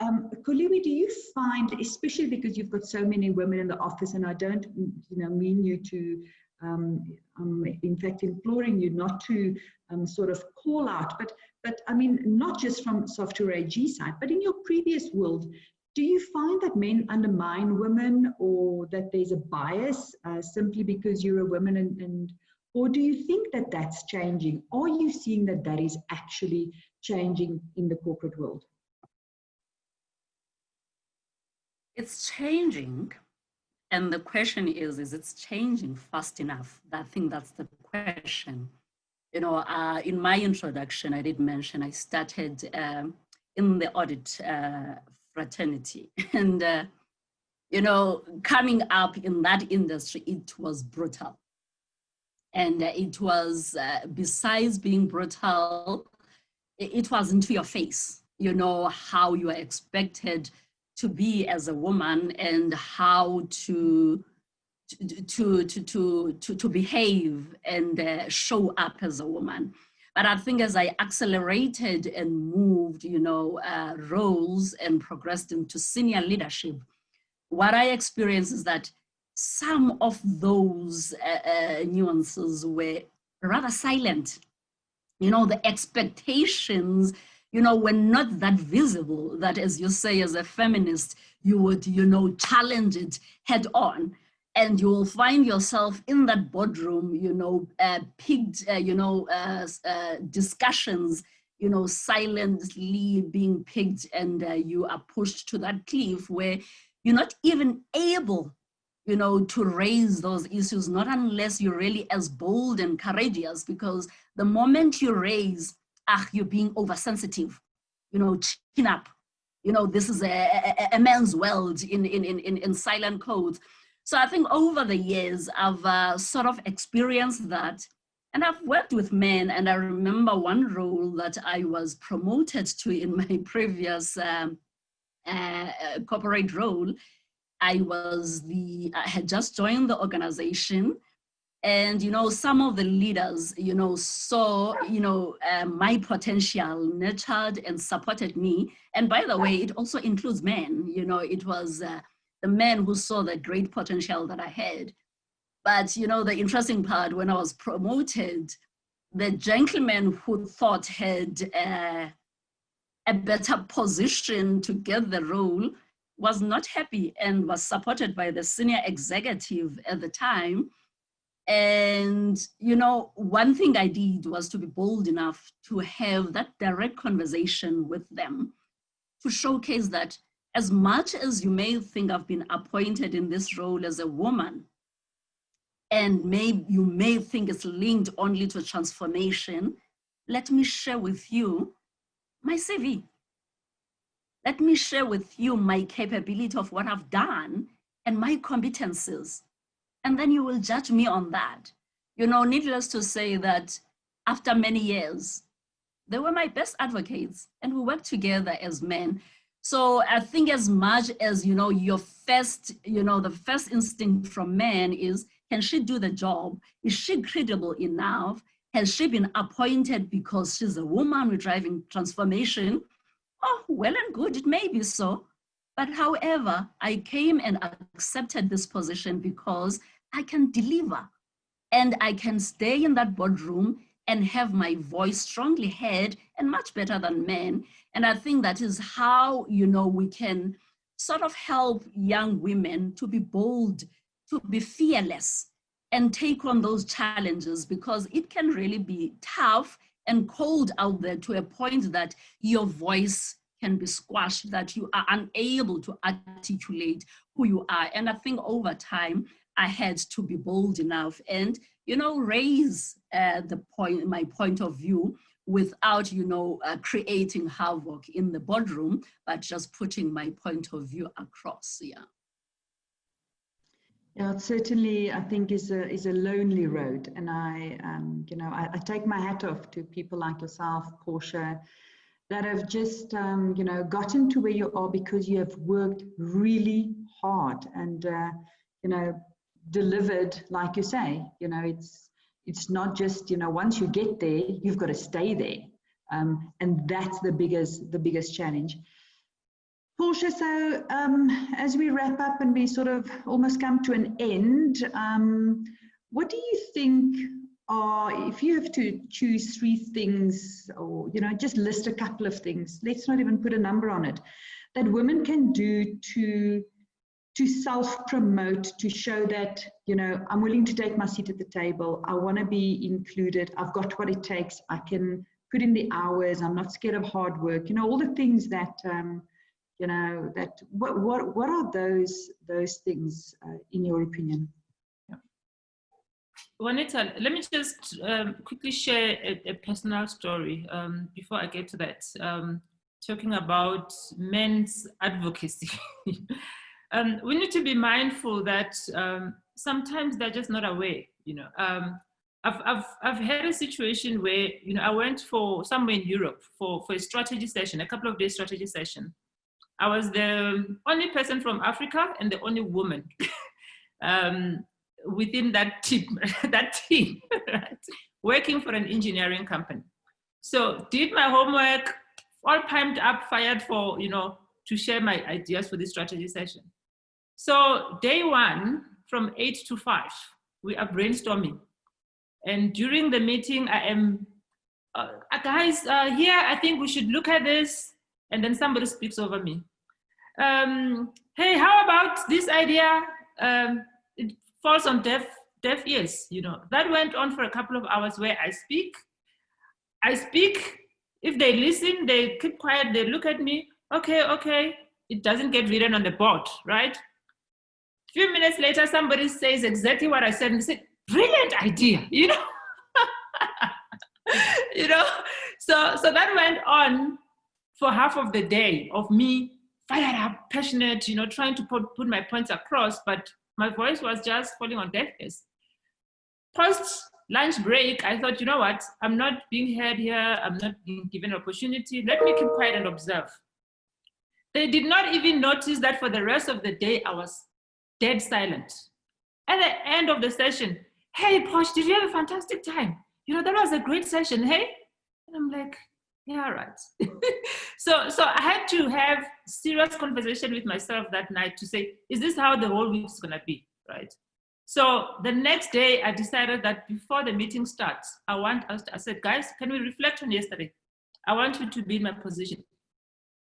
Koliwe, do you find, especially because you've got so many women in the office, and I don't mean you to, in fact, imploring you not to sort of call out, but I mean, not just from Software AG side, but in your previous world, do you find that men undermine women, or that there's a bias simply because you're a woman, or do you think that that's changing? Are you seeing that is actually changing in the corporate world? It's changing. And the question is it's changing fast enough? I think that's the question. In my introduction, I did mention I started in the audit fraternity. And, coming up in that industry, it was brutal. And it was, besides being brutal, it was into your face, how you are expected to be as a woman and how to behave and show up as a woman. But I think as I accelerated and moved, roles and progressed into senior leadership, what I experienced is that some of those nuances were rather silent. The expectations, were not that visible, that, as you say, as a feminist, you would, challenge it head on. And you will find yourself in that boardroom, picked, discussions, silently being picked, and you are pushed to that cliff where you're not even able, to raise those issues, not unless you're really as bold and courageous, because the moment you raise, you're being oversensitive, chin up, this is a man's world in silent codes. So I think over the years, I've sort of experienced that. And I've worked with men, and I remember one role that I was promoted to in my previous corporate role. I had just joined the organization, and, some of the leaders, saw, my potential, nurtured and supported me. And by the way, it also includes men, it was the men who saw the great potential that I had. But you know, the interesting part, when I was promoted, the gentleman who thought had a better position to get the role was not happy and was supported by the senior executive at the time. And, you know, one thing I did was to be bold enough to have that direct conversation with them to showcase that as much as you may think I've been appointed in this role as a woman, and you may think it's linked only to transformation, let me share with you my CV. Let me share with you my capability of what I've done and my competencies. And then you will judge me on that. You know, needless to say that after many years, they were my best advocates and we worked together as men. So I think as much as, you know, the first instinct from men is, can she do the job? Is she credible enough? Has she been appointed because she's a woman with driving transformation? Oh, well and good, it may be so. But however, I came and accepted this position because I can deliver and I can stay in that boardroom and have my voice strongly heard and much better than men. And I think that is how, you know, we can sort of help young women to be bold, to be fearless and take on those challenges, because it can really be tough and cold out there to a point that your voice can be squashed, that you are unable to articulate who you are. And I think over time, I had to be bold enough and, you know, raise my point of view without, you know, creating havoc in the boardroom, but just putting my point of view across, yeah. Yeah, it certainly, I think, is a lonely road. And I take my hat off to people like yourself, Portia, that have just, gotten to where you are because you have worked really hard and, delivered, like you say. You know, it's not just, once you get there, you've got to stay there. And that's the biggest challenge. Portia, so as we wrap up and we sort of almost come to an end, what do you think are, if you have to choose 3 things, or just list a couple of things, let's not even put a number on it, that women can do to self-promote, to show that, I'm willing to take my seat at the table, I want to be included, I've got what it takes, I can put in the hours, I'm not scared of hard work, all the things that what are those things in your opinion? Juanita, let me just quickly share a personal story before I get to that. Talking about men's advocacy. We need to be mindful that sometimes they're just not aware. I've had a situation where I went for somewhere in Europe for a strategy session, a couple of days strategy session. I was the only person from Africa and the only woman within that team, right? Working for an engineering company. So did my homework, all pumped up, fired for, to share my ideas for this strategy session. So day 1, from 8 to 5, we are brainstorming. And during the meeting, I am, guys, here, I think we should look at this. And then somebody speaks over me. Hey, how about this idea? It falls on deaf ears, That went on for a couple of hours where I speak. If they listen, they keep quiet, they look at me. Okay. It doesn't get written on the board, right? A few minutes later, somebody says exactly what I said and said, brilliant idea, So that went on for half of the day of me fired up, passionate, trying to put my points across, but my voice was just falling on deaf ears. Post lunch break, I thought, you know what? I'm not being heard here. I'm not being given an opportunity. Let me keep quiet and observe. They did not even notice that for the rest of the day, I was dead silent. At the end of the session, hey, Posh, did you have a fantastic time? That was a great session, hey? And I'm like, yeah, right. So I had to have serious conversation with myself that night to say, is this how the whole week is gonna be, right? So the next day, I decided that before the meeting starts, I said, guys, can we reflect on yesterday? I want you to be in my position.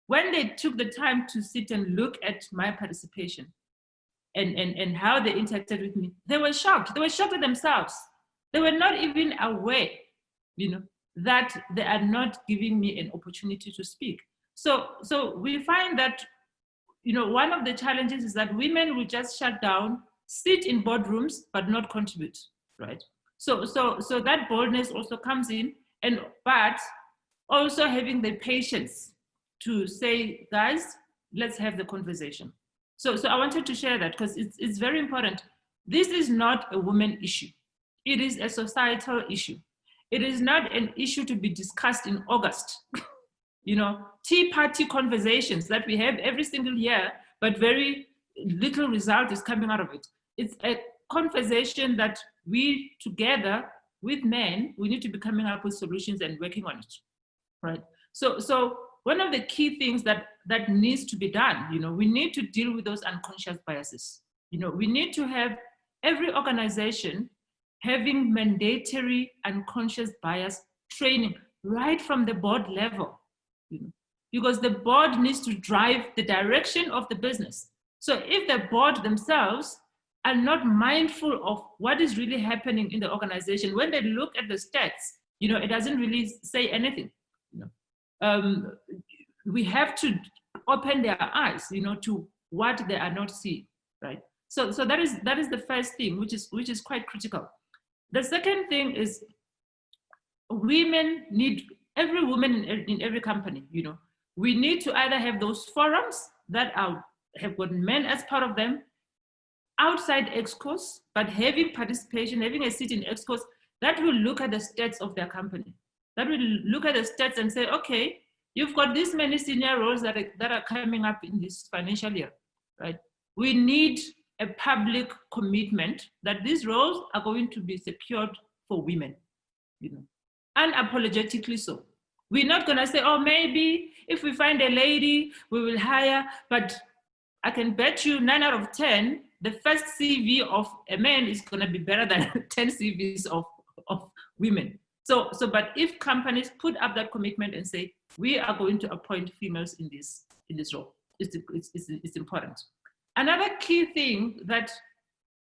When they took the time to sit and look at my participation and how they interacted with me, they were shocked. They were shocked at themselves. They were not even aware, that they are not giving me an opportunity to speak. So we find that, one of the challenges is that women will just shut down, sit in boardrooms, but not contribute, right? So that boldness also comes in, but also having the patience to say, guys, let's have the conversation. So I wanted to share that because it's very important. This is not a women issue. It is a societal issue. It is not an issue to be discussed in August. Tea party conversations that we have every single year, but very little result is coming out of it. It's a conversation that we together with men, we need to be coming up with solutions and working on it, right? So one of the key things that needs to be done, we need to deal with those unconscious biases. We need to have every organization having mandatory unconscious bias training right from the board level, because the board needs to drive the direction of the business. So if the board themselves are not mindful of what is really happening in the organization, when they look at the stats, it doesn't really say anything. We have to open their eyes, to what they are not seeing, right? So that is the first thing, which is quite critical. The second thing is every woman in every company, we need to either have those forums that have got men as part of them, outside ExCos, but having participation, having a seat in ExCos that will look at the stats of their company, that will look at the stats and say, okay, you've got this many senior roles that are coming up in this financial year, right? We need a public commitment that these roles are going to be secured for women, unapologetically so. We're not gonna say, oh, maybe if we find a lady, we will hire, but I can bet you 9 out of 10, the first CV of a man is gonna be better than 10 CVs of women. So, but if companies put up that commitment and say, we are going to appoint females in this role, it's important. Another key thing that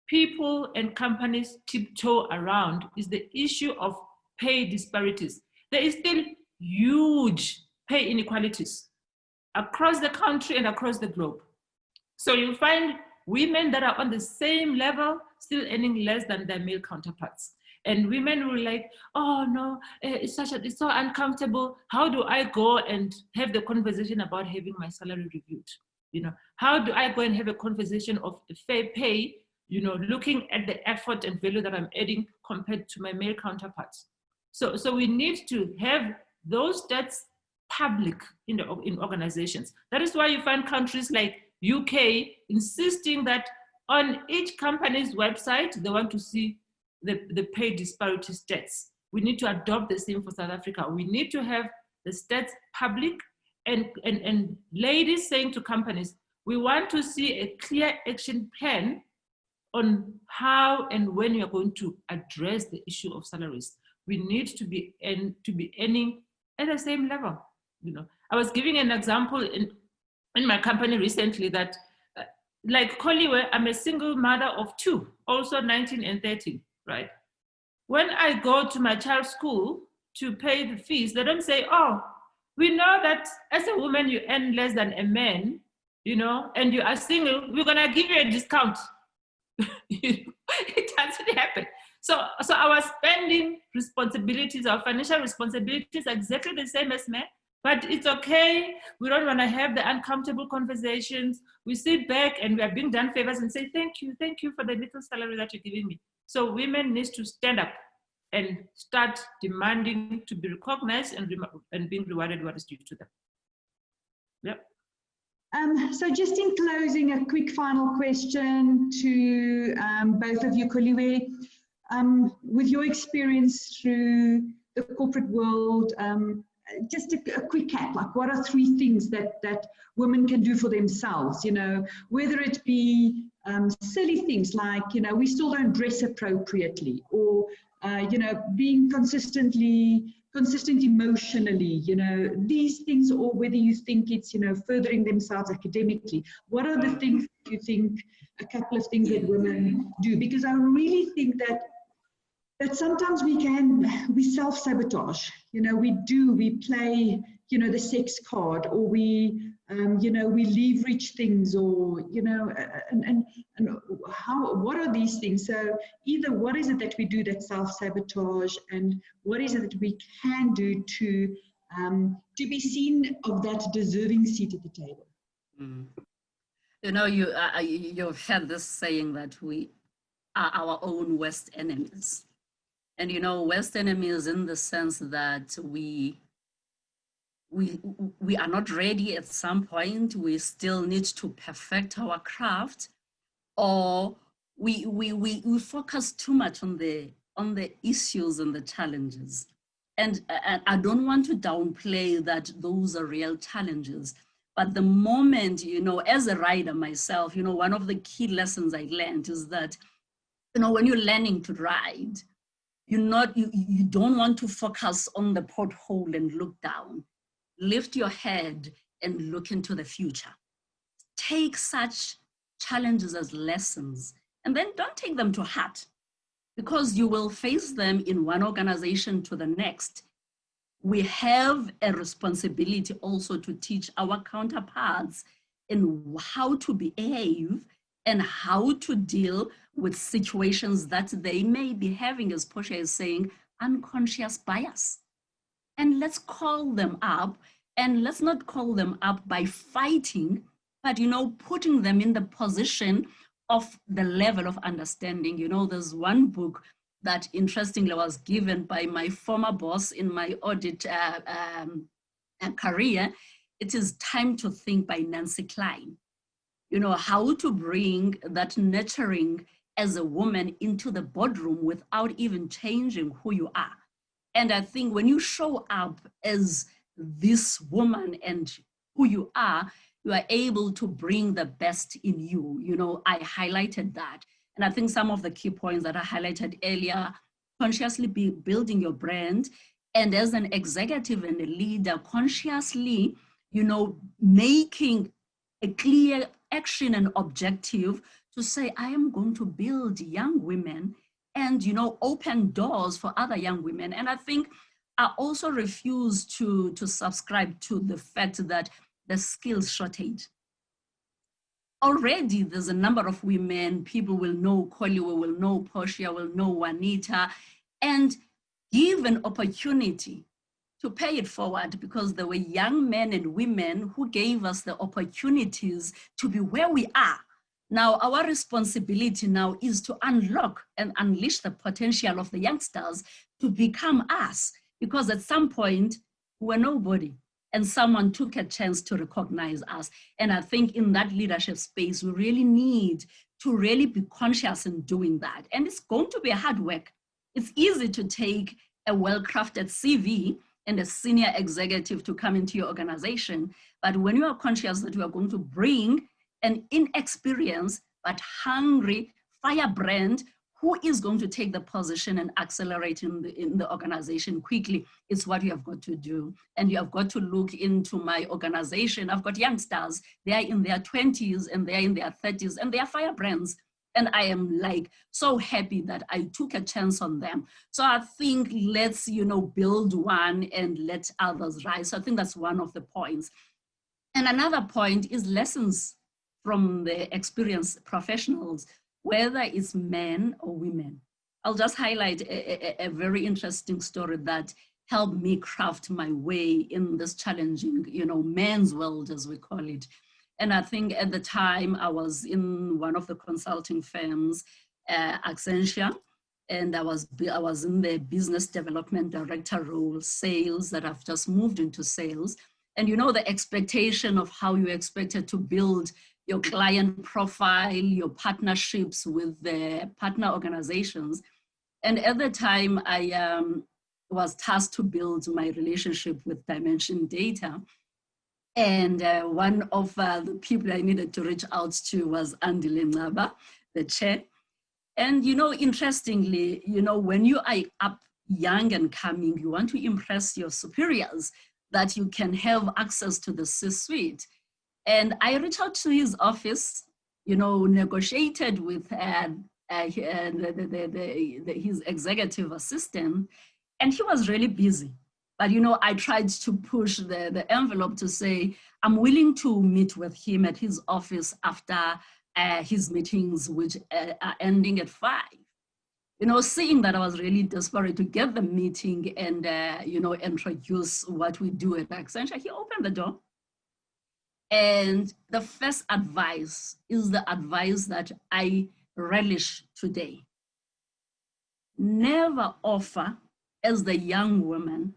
people and companies tiptoe around is the issue of pay disparities. There is still huge pay inequalities across the country and across the globe. So you find women that are on the same level still earning less than their male counterparts. And women were like, oh no, it's so uncomfortable. How do I go and have the conversation about having my salary reviewed? How do I go and have a conversation of fair pay, looking at the effort and value that I'm adding compared to my male counterparts? So we need to have those stats public in organizations. That is why you find countries like UK insisting that on each company's website, they want to see the pay disparity stats. We need to adopt the same for South Africa. We need to have the stats public and ladies saying to companies, we want to see a clear action plan on how and when you're going to address the issue of salaries. We need to be earning at the same level. I was giving an example in my company recently that, like Koliwe, I'm a single mother of 2, also 19 and 13, right? When I go to my child's school to pay the fees, they don't say, oh, we know that as a woman you earn less than a man, and you are single, we're gonna give you a discount. It doesn't happen. So our spending responsibilities, our financial responsibilities are exactly the same as men, but it's okay. We don't want to have the uncomfortable conversations. We sit back and we are being done favors and say, thank you for the little salary that you're giving me. So women need to stand up and start demanding to be recognized and being rewarded what is due to them. Yep. So just in closing, a quick final question to both of you, Koliwe. With your experience through the corporate world, just a quick cap, like what are 3 things that women can do for themselves, whether it be silly things like, we still don't dress appropriately, or, being consistent emotionally, these things, or whether you think it's, furthering themselves academically. What are the things that you think, a couple of things that women do? Because I really think that sometimes we self-sabotage, we play, the sex card, or we leverage things, or, and what are these things? So either what is it that we do that self-sabotage, and what is it that we can do to be seen of that deserving seat at the table? Mm. You've had this saying that we are our own worst enemies. And, worst enemies in the sense that we are not ready at some point. We still need to perfect our craft, or we focus too much on the issues and the challenges. And I don't want to downplay that those are real challenges. But the moment, as a rider myself, one of the key lessons I learned is that, when you're learning to ride, you don't want to focus on the pothole and look down. Lift your head and look into the future. Take such challenges as lessons, and then don't take them to heart, because you will face them in one organization to the next. We have a responsibility also to teach our counterparts in how to behave and how to deal with situations that they may be having, as Portia is saying, unconscious bias. And let's call them up, and let's not call them up by fighting, but, putting them in the position of the level of understanding. There's one book that interestingly was given by my former boss in my audit career. It is Time to Think by Nancy Klein. How to bring that nurturing as a woman into the boardroom without even changing who you are. And I think when you show up as this woman and who you are able to bring the best in you. I highlighted that. And I think some of the key points that I highlighted earlier, consciously building your brand, and as an executive and a leader, consciously, making a clear action and objective to say, I am going to build young women and, open doors for other young women. And I think I also refuse to subscribe to the fact that the skills shortage. Already there's a number of women, people will know Koliwe, will know Portia, will know Juanita, and give an opportunity to pay it forward, because there were young men and women who gave us the opportunities to be where we are. Now, our responsibility now is to unlock and unleash the potential of the youngsters to become us, because at some point we're nobody and someone took a chance to recognize us. And I think in that leadership space, we really need to really be conscious in doing that. And it's going to be a hard work. It's easy to take a well-crafted CV and a senior executive to come into your organization. But when you are conscious that you are going to bring an inexperienced but hungry firebrand who is going to take the position and accelerate in the organization quickly, it's what you have got to do. And you have got to look into my organization. I've got youngsters, they are in their 20s and they are in their 30s and they are firebrands. And I am so happy that I took a chance on them. So I think let's, build one and let others rise. So I think that's one of the points. And another point is lessons from the experienced professionals, whether it's men or women. I'll just highlight a very interesting story that helped me craft my way in this challenging, men's world, as we call it. And I think at the time I was in one of the consulting firms, Accenture, and I was in the business development director role, sales, that I've just moved into sales. And the expectation of how you expected to build your client profile, your partnerships with the partner organizations. And at the time, I was tasked to build my relationship with Dimension Data. And one of the people I needed to reach out to was Andile Ngaba, the chair. And, you know, interestingly, you know, when you are up young and coming, you want to impress your superiors that you can have access to the C-suite. And I reached out to his office, you know, negotiated with his executive assistant, and he was really busy. But, you know, I tried to push the envelope to say, I'm willing to meet with him at his office after his meetings, which are ending at 5. You know, seeing that I was really desperate to get the meeting and, you know, introduce what we do at Accenture, he opened the door. And the first advice is the advice that I relish today. Never offer, as the young woman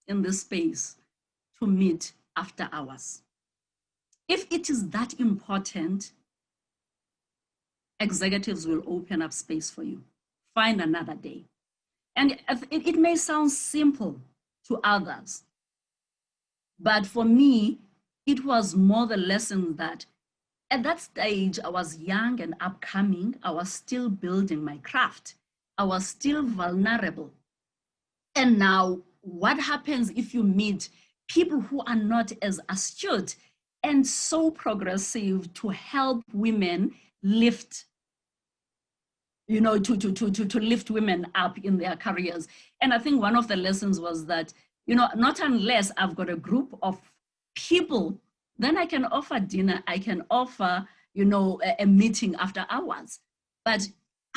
in this space, to meet after hours. If it is that important, executives will open up space for you. Find another day. And it may sound simple to others, but for me, it was more the lesson that at that stage, I was young and upcoming. I was still building my craft. I was still vulnerable. And now, what happens if you meet people who are not as astute and so progressive to help women lift, you know, to lift women up in their careers? And I think one of the lessons was that, you know, not unless I've got a group of people, then I can offer dinner, I can offer, you know, a meeting after hours. But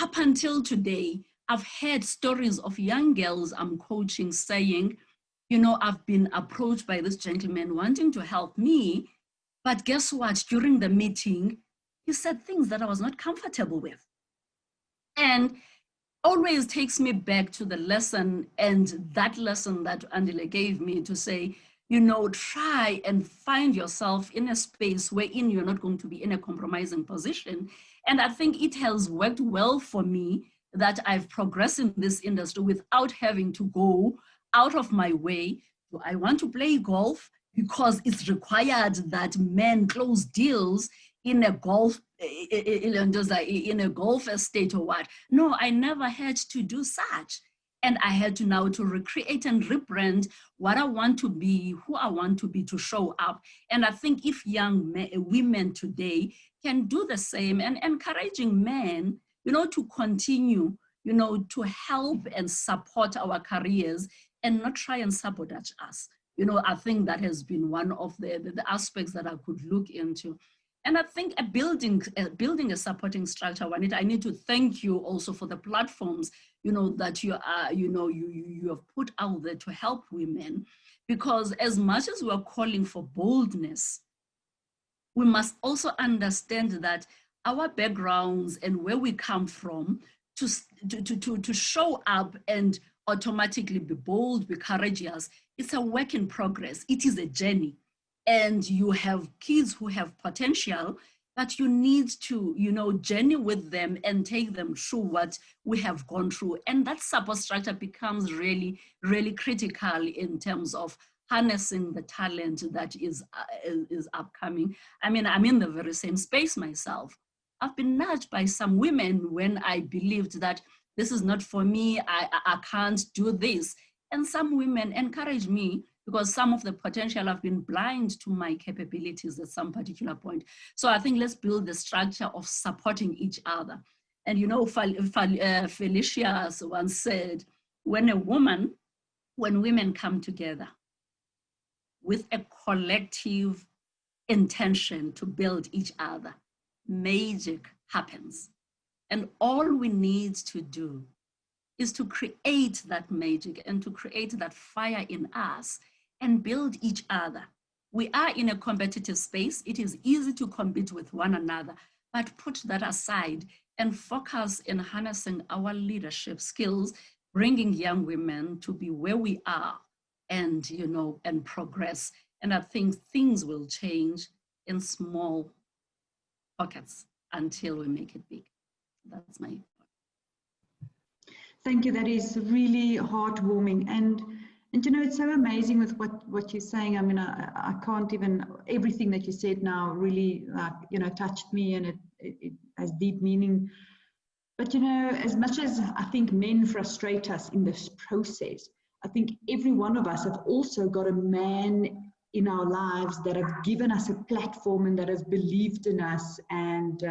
up until today, I've heard stories of young girls I'm coaching saying, you know, I've been approached by this gentleman wanting to help me, but guess what? During the meeting, he said things that I was not comfortable with. And always takes me back to the lesson, and that lesson that Andile gave me to say, you know, try and find yourself in a space wherein you're not going to be in a compromising position. And I think it has worked well for me that I've progressed in this industry without having to go out of my way. Do I want to play golf? Because it's required that men close deals in a golf in a golf estate or what. No, I never had to do such. And I had to now to recreate and rebrand what I want to be, who I want to be, to show up. And I think if young women today can do the same and encouraging men, you know, to continue, you know, to help and support our careers and not try and sabotage us. You know, I think that has been one of the aspects that I could look into. And I think building a supporting structure, Juanita, I need to thank you also for the platforms, you know, that you are, you know, you have put out there to help women, because as much as we are calling for boldness, we must also understand that our backgrounds and where we come from to show up and automatically be bold, be courageous, it's a work in progress. It is a journey. And you have kids who have potential, but you need to, you know, journey with them and take them through what we have gone through. And that support structure becomes really, really critical in terms of harnessing the talent that is upcoming. I mean, I'm in the very same space myself. I've been nudged by some women when I believed that this is not for me, I can't do this. And some women encourage me, because some of the potential have been blind to my capabilities at some particular point. So I think let's build the structure of supporting each other. And you know, Felicia once said, when women come together with a collective intention to build each other, magic happens. And all we need to do is to create that magic and to create that fire in us and build each other. We are in a competitive space. It is easy to compete with one another, but put that aside and focus in harnessing our leadership skills, bringing young women to be where we are and, you know, and progress. And I think things will change in small pockets until we make it big. That's my point. Thank you. That is really heartwarming. And And you know, it's so amazing with what you're saying. I mean, I can't even, everything that you said now really, you know, touched me, and it has deep meaning. But you know, as much as I think men frustrate us in this process, I think every one of us have also got a man in our lives that have given us a platform and that have believed in us. And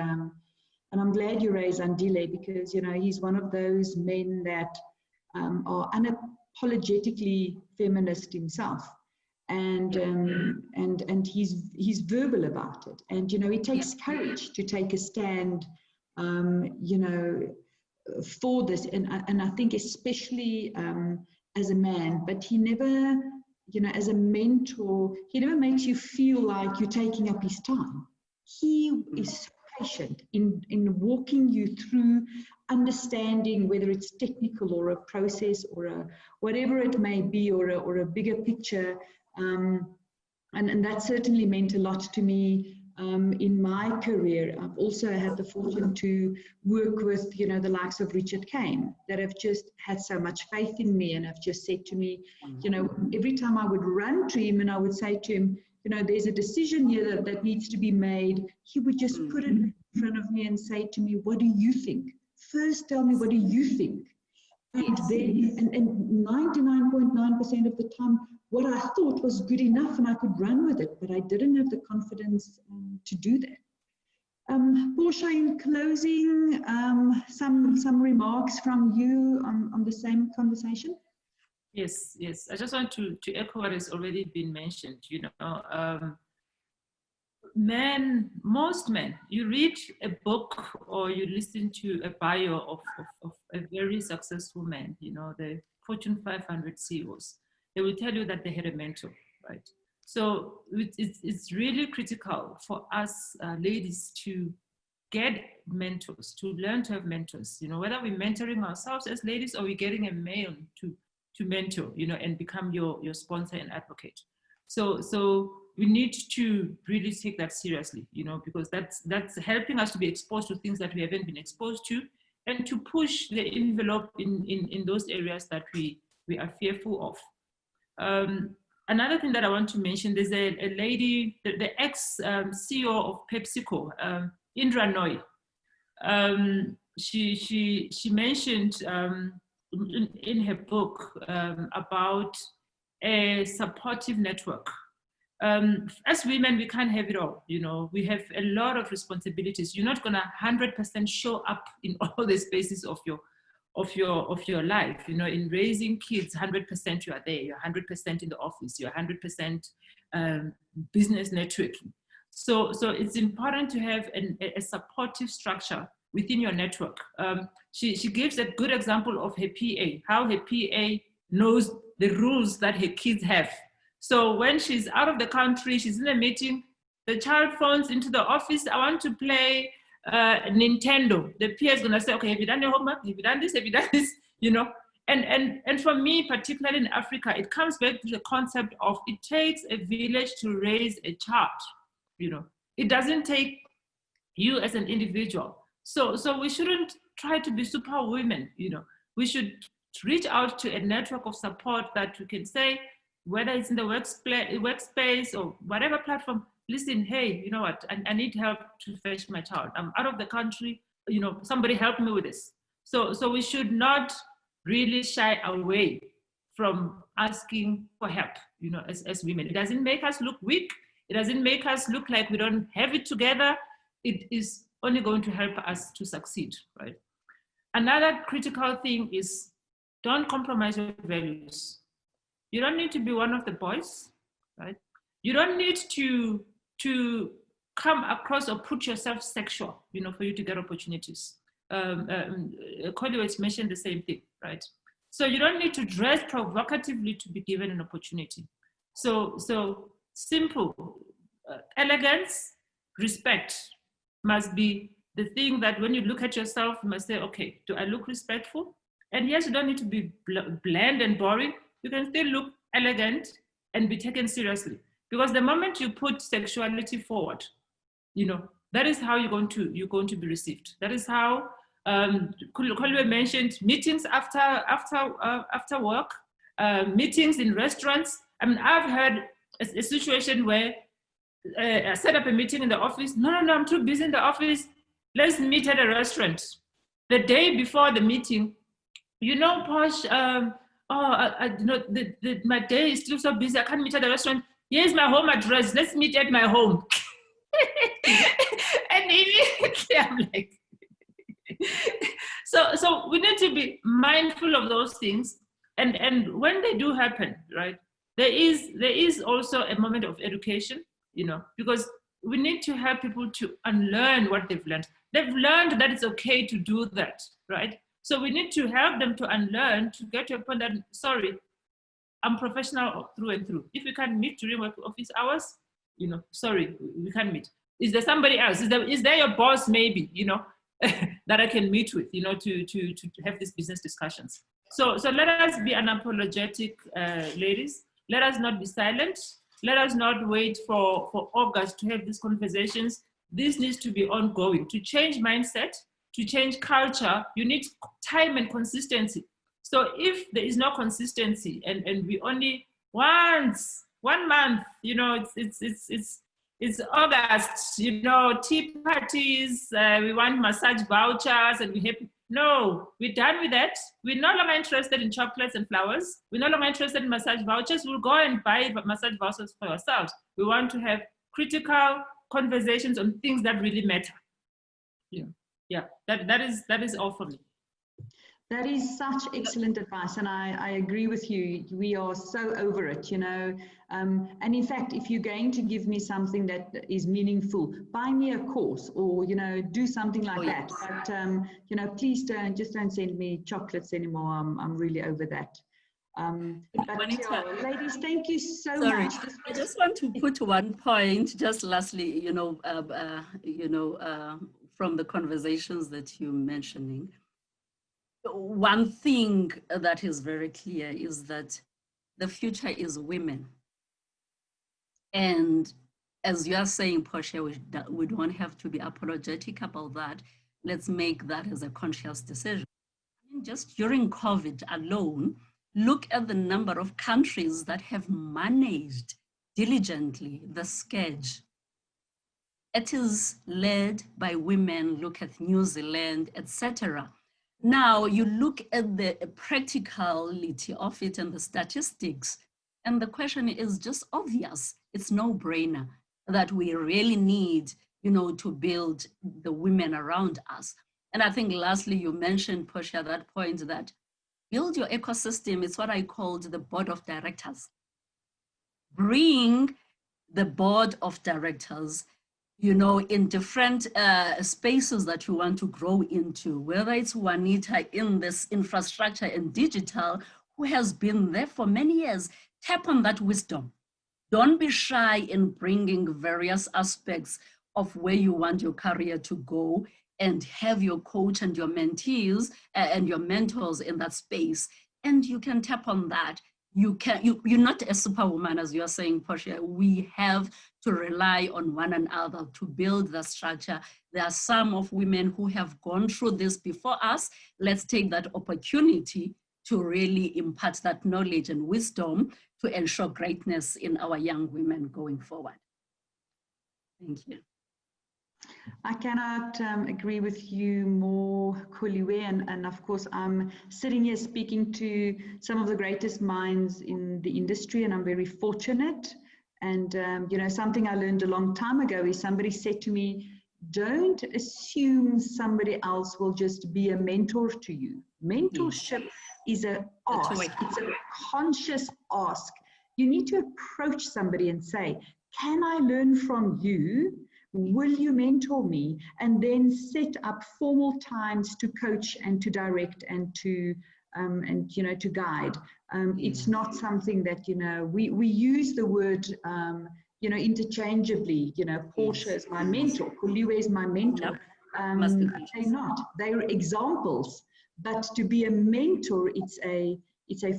I'm glad you raised Andile, because you know, he's one of those men that are unapologetically feminist himself, and he's verbal about it. And you know, it takes courage to take a stand, you know, for this. And I think especially as a man, but he never, you know, as a mentor, he never makes you feel like you're taking up his time. He is so patient in walking you through understanding, whether it's technical or a process or a whatever it may be, or a bigger picture. And that certainly meant a lot to me in my career. I've also had the fortune to work with, you know, the likes of Richard Kane, that have just had so much faith in me, and have just said to me, you know, every time I would run to him and I would say to him, you know, there's a decision here that needs to be made, he would just put it in front of me and say to me, what do you think? First tell me, what do you think? And then, and 99.9% of the time, what I thought was good enough and I could run with it, but I didn't have the confidence to do that. Portia, in closing, some remarks from you on the same conversation? Yes. I just want to echo what has already been mentioned. You know, most men, you read a book or you listen to a bio of a very successful man, you know, the Fortune 500 CEOs, they will tell you that they had a mentor, right? So it's really critical for us ladies to get mentors, to learn to have mentors, you know, whether we're mentoring ourselves as ladies or we're getting a male to mentor, you know, and become your sponsor and advocate. So we need to really take that seriously, you know, because that's helping us to be exposed to things that we haven't been exposed to, and to push the envelope in those areas that we are fearful of. Another thing that I want to mention, there's a lady, the ex-CEO of PepsiCo, Indra Nooyi. She mentioned in her book about a supportive network. As women, we can't have it all. You know, we have a lot of responsibilities. You're not gonna 100% show up in all the spaces of your life. You know, in raising kids, 100% you are there. You're 100% in the office. You're 100% business networking. So it's important to have a supportive structure within your network. She gives a good example of her PA, how her PA knows the rules that her kids have. So when she's out of the country, she's in a meeting, the child phones into the office, I want to play Nintendo. The PA is gonna say, okay, have you done your homework? Have you done this? Have you done this? You know, and for me, particularly in Africa, it comes back to the concept of it takes a village to raise a child. You know, it doesn't take you as an individual. So we shouldn't try to be super women. You know, we should reach out to a network of support that we can say, whether it's in the workspace or whatever platform, listen, hey, you know what, I need help to fetch my child. I'm out of the country, you know, somebody help me with this. So we should not really shy away from asking for help, you know, as women. It doesn't make us look weak. It doesn't make us look like we don't have it together. It is only going to help us to succeed, right? Another critical thing is don't compromise your values. You don't need to be one of the boys, right? You don't need to come across or put yourself sexual, you know, for you to get opportunities. Colleagues mentioned the same thing, right? So you don't need to dress provocatively to be given an opportunity. So simple elegance, respect must be the thing that when you look at yourself, you must say, okay, do I look respectful? And yes, you don't need to be bland and boring. You can still look elegant and be taken seriously. Because the moment you put sexuality forward, you know, that is how you're going to be received. That is how Kolwe mentioned meetings after work. meetings in restaurants. I mean, I've had a situation where I set up a meeting in the office. No, I'm too busy in the office. Let's meet at a restaurant. The day before the meeting, Posh, my day is still so busy. I can't meet at the restaurant. Here's my home address. Let's meet at my home. And immediately I'm like, so we need to be mindful of those things. And when they do happen, right, there is also a moment of education, because we need to help people to unlearn what they've learned. They've learned that it's okay to do that, right? So we need to help them to unlearn, to get to a point that, sorry, I'm professional through and through. If we can't meet during work office hours, sorry, we can't meet. Is there somebody else? Is there your boss maybe, that I can meet with, to have these business discussions? So let us be unapologetic, ladies. Let us not be silent. Let us not wait for August to have these conversations. This needs to be ongoing. To change mindset, to change culture, you need time and consistency. So if there is no consistency and we only once, 1 month, it's August, tea parties, we want massage vouchers and we happy. No, we're done with that. We're no longer interested in chocolates and flowers. We're no longer interested in massage vouchers. We'll go and buy massage vouchers for ourselves. We want to have critical conversations on things that really matter. Yeah, that is all for me. That is such excellent advice, and I agree with you. We are so over it, and in fact, if you're going to give me something that is meaningful, buy me a course or, do something like that. But, please don't send me chocolates anymore. I'm really over that. Ladies, thank you so much. I just want to put one point, just lastly, from the conversations that you're mentioning. One thing that is very clear is that the future is women. And as you are saying, Portia, we don't have to be apologetic about that. Let's make that as a conscious decision. I mean, just during COVID alone, look at the number of countries that have managed diligently the scourge. It is led by women. Look at New Zealand, etc. Now you look at the practicality of it and the statistics, and the question is just obvious. It's no brainer that we really need, to build the women around us. And I think lastly, you mentioned, Portia, that point that build your ecosystem. It's what I called the board of directors. Bring the board of directors in different spaces that you want to grow into, whether it's Juanita in this infrastructure and digital, who has been there for many years. Tap on that wisdom. Don't be shy in bringing various aspects of where you want your career to go, and have your coach and your mentees and your mentors in that space. And you can tap on that. You're not a superwoman, as you're saying, Portia. We have to rely on one another to build the structure. There are some of women who have gone through this before us. Let's take that opportunity to really impart that knowledge and wisdom to ensure greatness in our young women going forward. Thank you. I cannot agree with you more, Kholiwe, and of course I'm sitting here speaking to some of the greatest minds in the industry, and I'm very fortunate. And something I learned a long time ago is somebody said to me, don't assume somebody else will just be a mentor to you. Mentorship is an ask. It's a conscious ask. You need to approach somebody and say, can I learn from you? Will you mentor me? And then set up formal times to coach and to direct and to to guide. It's not something that we use the word interchangeably. Portia is my mentor, Kholiwe is my mentor. They're not. They're examples. But to be a mentor, it's a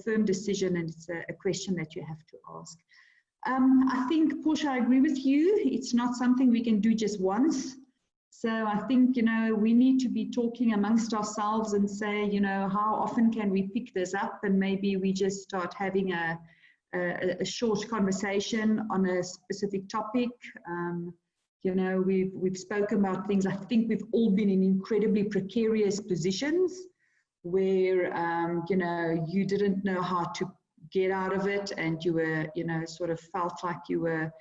firm decision, and it's a question that you have to ask. I think, Portia, I agree with you. It's not something we can do just once. So I think, you know, we need to be talking amongst ourselves and say, you know, how often can we pick this up, and maybe we just start having a short conversation on a specific topic. You know, we've spoken about things. I think we've all been in incredibly precarious positions where, you know, you didn't know how to get out of it, and you were, you know, sort of felt like you were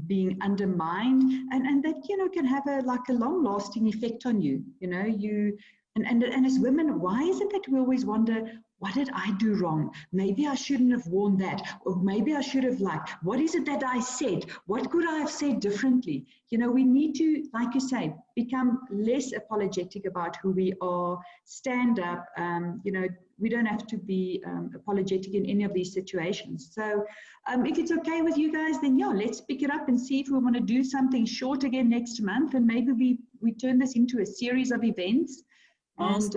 being undermined, and that, you know, can have a long-lasting effect on you. You know, and as women, why is it that we always wonder, what did I do wrong? Maybe I shouldn't have worn that, or maybe I should have, like, what is it that I said? What could I have said differently? You know, we need to, like you say, become less apologetic about who we are, stand up. You know, we don't have to be apologetic in any of these situations. So if it's okay with you guys, then yeah, let's pick it up and see if we want to do something short again next month, and maybe we turn this into a series of events. And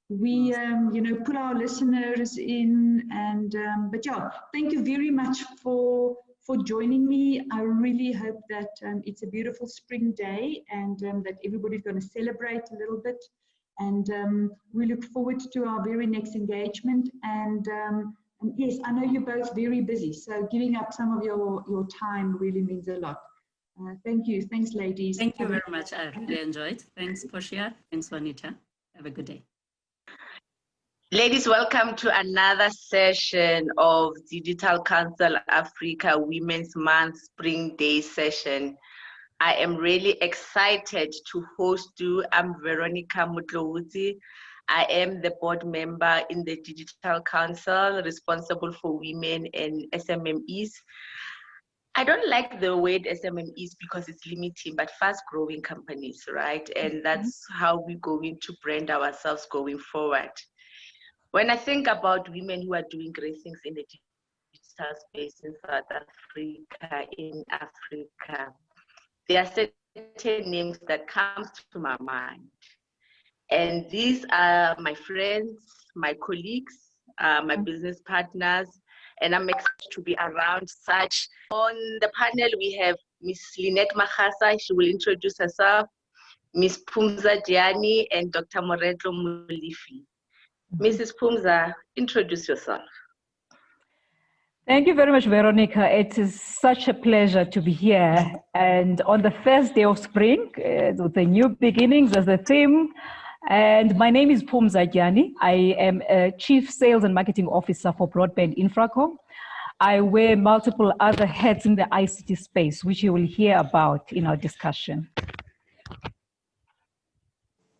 we, you know, pull our listeners in, and but yeah, thank you very much for joining me. I really hope that it's a beautiful spring day, and that everybody's going to celebrate a little bit. And we look forward to our very next engagement. And yes, I know you're both very busy, so giving up some of your time really means a lot. Thank you. Thanks, ladies. Thank you very much. I really enjoyed. Thanks, Portia. Thanks, Juanita. Have a good day. Ladies, welcome to another session of Digital Council Africa Women's Month Spring Day session. I am really excited to host you. I'm Veronica Mutlouzi. I am the board member in the Digital Council responsible for women and SMMEs. I don't like the word SMMEs because it's limiting, but fast growing companies, right? And that's how we're going to brand ourselves going forward. When I think about women who are doing great things in the digital space in South Africa, there are certain names that come to my mind. And these are my friends, my colleagues, my business partners, and I'm excited to be around such. On the panel, we have Ms. Lynette Mahasa. She will introduce herself, Ms. Phumza Dyani, and Dr. Moretlo Molefe. Mrs. Phumza, introduce yourself. Thank you very much, Veronica. It is such a pleasure to be here. And on the first day of spring, with the new beginnings as the theme. And my name is Phumza Dyani. I am a Chief Sales and Marketing Officer for Broadband Infracom. I wear multiple other hats in the ICT space, which you will hear about in our discussion.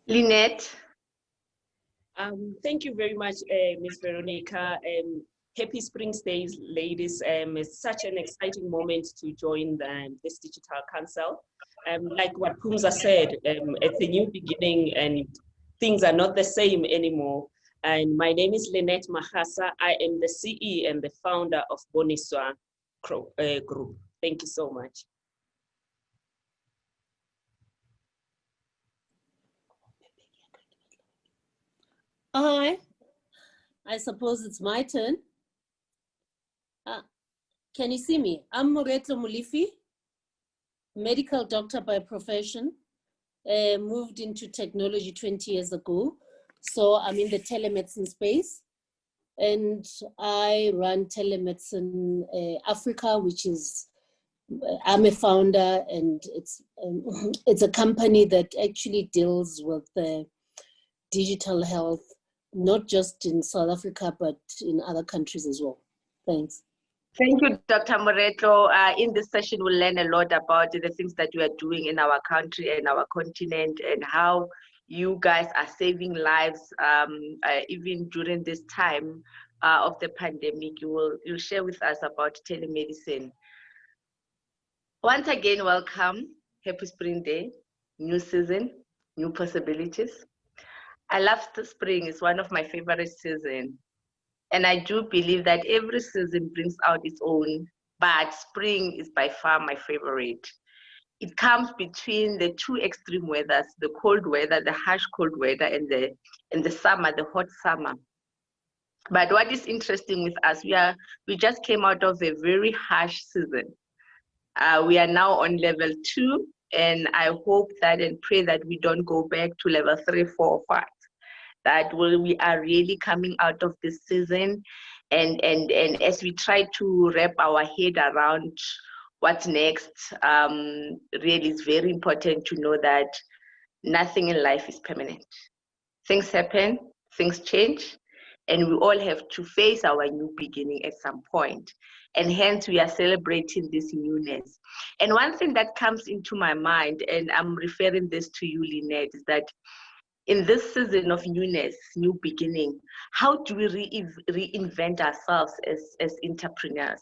Lynette. Thank you very much, Ms. Veronica. Happy Spring Days, ladies. It's such an exciting moment to join this Digital Council. Like what Phumza said, it's a new beginning and things are not the same anymore. And my name is Lynette Mahasa. I am the CE and the founder of Boniswa Group. Thank you so much. Hi, I suppose it's my turn. Can you see me? I'm Moretlo Molefe, medical doctor by profession, moved into technology 20 years ago. So I'm in the telemedicine space, and I run Telemedicine Africa, which is, I'm a founder, and it's a company that actually deals with digital health, not just in South Africa, but in other countries as well. Thanks. Thank you, Dr. Moretlo. In this session, we'll learn a lot about the things that you are doing in our country and our continent, and how you guys are saving lives even during this time of the pandemic. You'll share with us about telemedicine. Once again, welcome. Happy Spring Day, new season, new possibilities. I love the spring. It's one of my favorite seasons. And I do believe that every season brings out its own, but spring is by far my favorite. It comes between the two extreme weathers, the cold weather, the harsh cold weather, and the summer, the hot summer. But what is interesting with us, we just came out of a very harsh season. We are now on level 2, And I hope that and pray that we don't go back to level 3, 4, or 5. That we are really coming out of this season. And as we try to wrap our head around what's next, really it's very important to know that nothing in life is permanent. Things happen, things change, and we all have to face our new beginning at some point. And hence we are celebrating this newness. And one thing that comes into my mind, and I'm referring this to you, Lynette, is that in this season of newness, new beginning, how do we reinvent ourselves as entrepreneurs?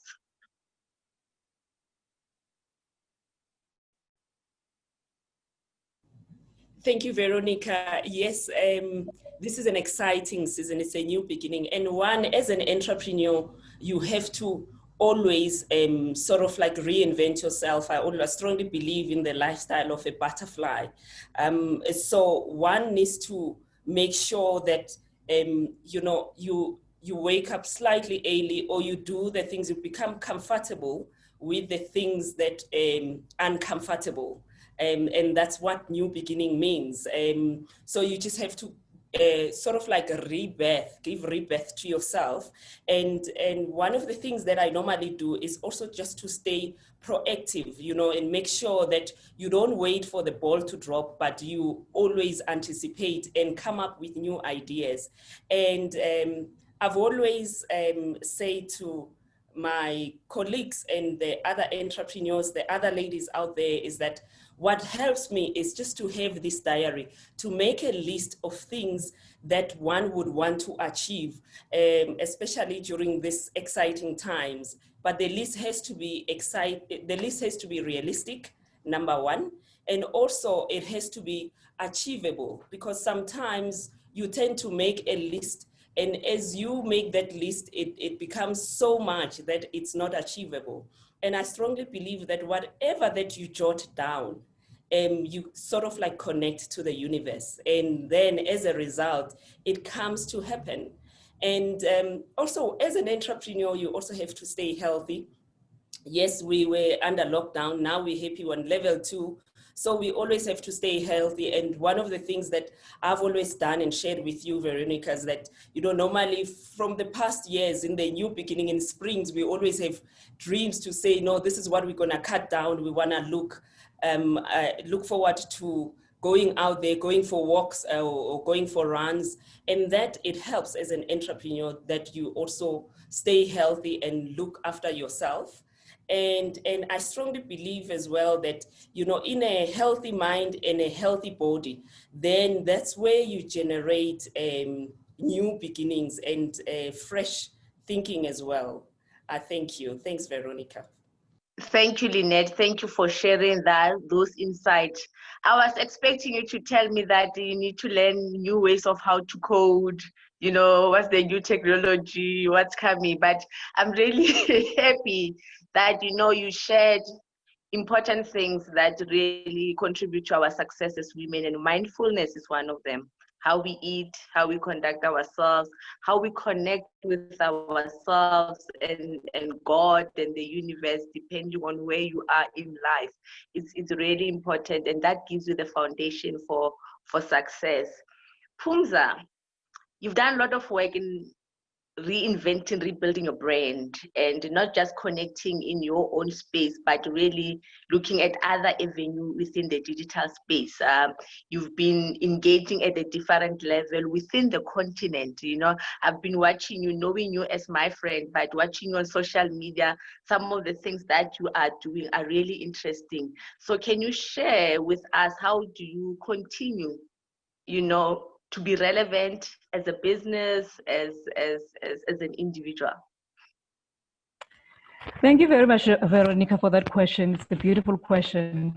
Thank you, Veronica. Yes, this is an exciting season. It's a new beginning. And one, as an entrepreneur, you have to always sort of like reinvent yourself. I always strongly believe in the lifestyle of a butterfly. So one needs to make sure that, you know, you wake up slightly early, or you do the things, you become comfortable with the things that uncomfortable. And that's what new beginning means. So you just have to sort of like a rebirth, give rebirth to yourself. And one of the things that I normally do is also just to stay proactive, you know, and make sure that you don't wait for the ball to drop, but you always anticipate and come up with new ideas. And I've always said to my colleagues and the other entrepreneurs, the other ladies out there, is that what helps me is just to have this diary, to make a list of things that one would want to achieve, especially during these exciting times. But the list has to be realistic, number one, and also it has to be achievable, because sometimes you tend to make a list, and as you make that list, it becomes so much that it's not achievable. And I strongly believe that whatever that you jot down, you sort of like connect to the universe. And then as a result, it comes to happen. And also as an entrepreneur, you also have to stay healthy. Yes, we were under lockdown. Now we're happy on level 2. So we always have to stay healthy. And one of the things that I've always done and shared with you, Veronica, is that, you know, normally from the past years in the new beginning in springs, we always have dreams to say, no, this is what we're going to cut down. We want to look forward to going out there, going for walks or going for runs. And that it helps as an entrepreneur that you also stay healthy and look after yourself. And I strongly believe as well that, you know, in a healthy mind and a healthy body, then that's where you generate new beginnings and fresh thinking as well. Thank you. Thanks, Veronica. Thank you, Lynette. Thank you for sharing those insights. I was expecting you to tell me that you need to learn new ways of how to code, you know, what's the new technology, what's coming. But I'm really happy that, you know, you shared important things that really contribute to our success as women, and mindfulness is one of them. How we eat, how we conduct ourselves, how we connect with ourselves and God and the universe, depending on where you are in life. It's really important, and that gives you the foundation for success. Phumza, you've done a lot of work in reinventing, rebuilding your brand, and not just connecting in your own space, but really looking at other avenues within the digital space. You've been engaging at a different level within the continent. You know, I've been watching you, knowing you as my friend, but watching you on social media, some of the things that you are doing are really interesting. So can you share with us, how do you continue, you know, to be relevant as a business, as an individual? Thank you very much, Veronica, for that question. It's a beautiful question.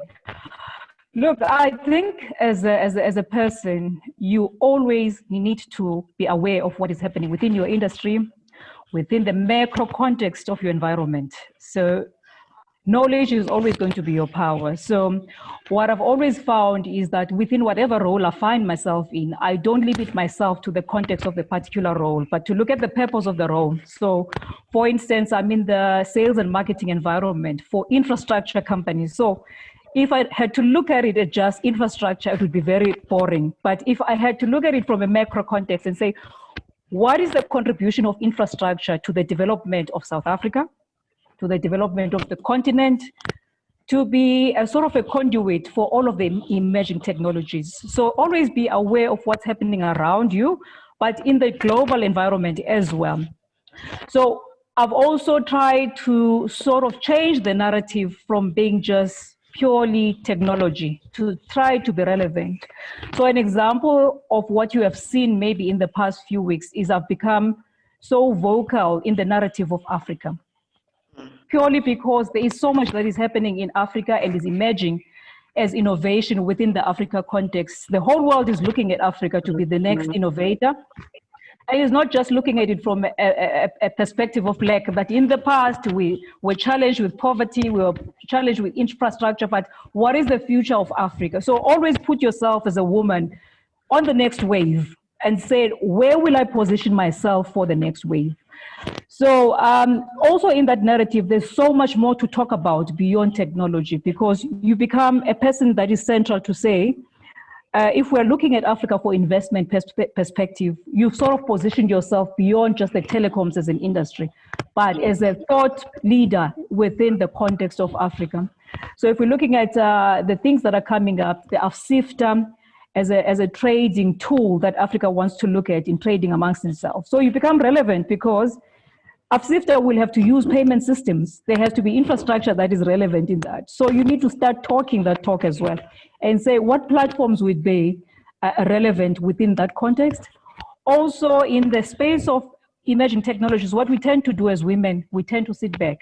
Look, I think as a person, you always need to be aware of what is happening within your industry, within the macro context of your environment. So knowledge is always going to be your power. So what I've always found is that within whatever role I find myself in, I don't limit myself to the context of the particular role, but to look at the purpose of the role. So for instance, I'm in the sales and marketing environment for infrastructure companies. So if I had to look at it as just infrastructure, it would be very boring. But if I had to look at it from a macro context and say, what is the contribution of infrastructure to the development of South Africa, to the development of the continent, to be a sort of a conduit for all of the emerging technologies. So always be aware of what's happening around you, but in the global environment as well. So I've also tried to sort of change the narrative from being just purely technology to try to be relevant. So an example of what you have seen maybe in the past few weeks is I've become so vocal in the narrative of Africa, purely because there is so much that is happening in Africa and is emerging as innovation within the Africa context. The whole world is looking at Africa to be the next innovator. And it's not just looking at it from a perspective of lack, but in the past we were challenged with poverty, we were challenged with infrastructure, but what is the future of Africa? So always put yourself as a woman on the next wave and say, where will I position myself for the next wave? So also in that narrative, there's so much more to talk about beyond technology, because you become a person that is central to say, if we're looking at Africa for investment perspective, you've sort of positioned yourself beyond just the telecoms as an industry, but as a thought leader within the context of Africa. So if we're looking at the things that are coming up, the AfCFTA as a trading tool that Africa wants to look at in trading amongst itself. So you become relevant because AfCFTA will have to use payment systems. There has to be infrastructure that is relevant in that. So you need to start talking that talk as well and say what platforms would be relevant within that context. Also in the space of emerging technologies, what we tend to do as women, we tend to sit back.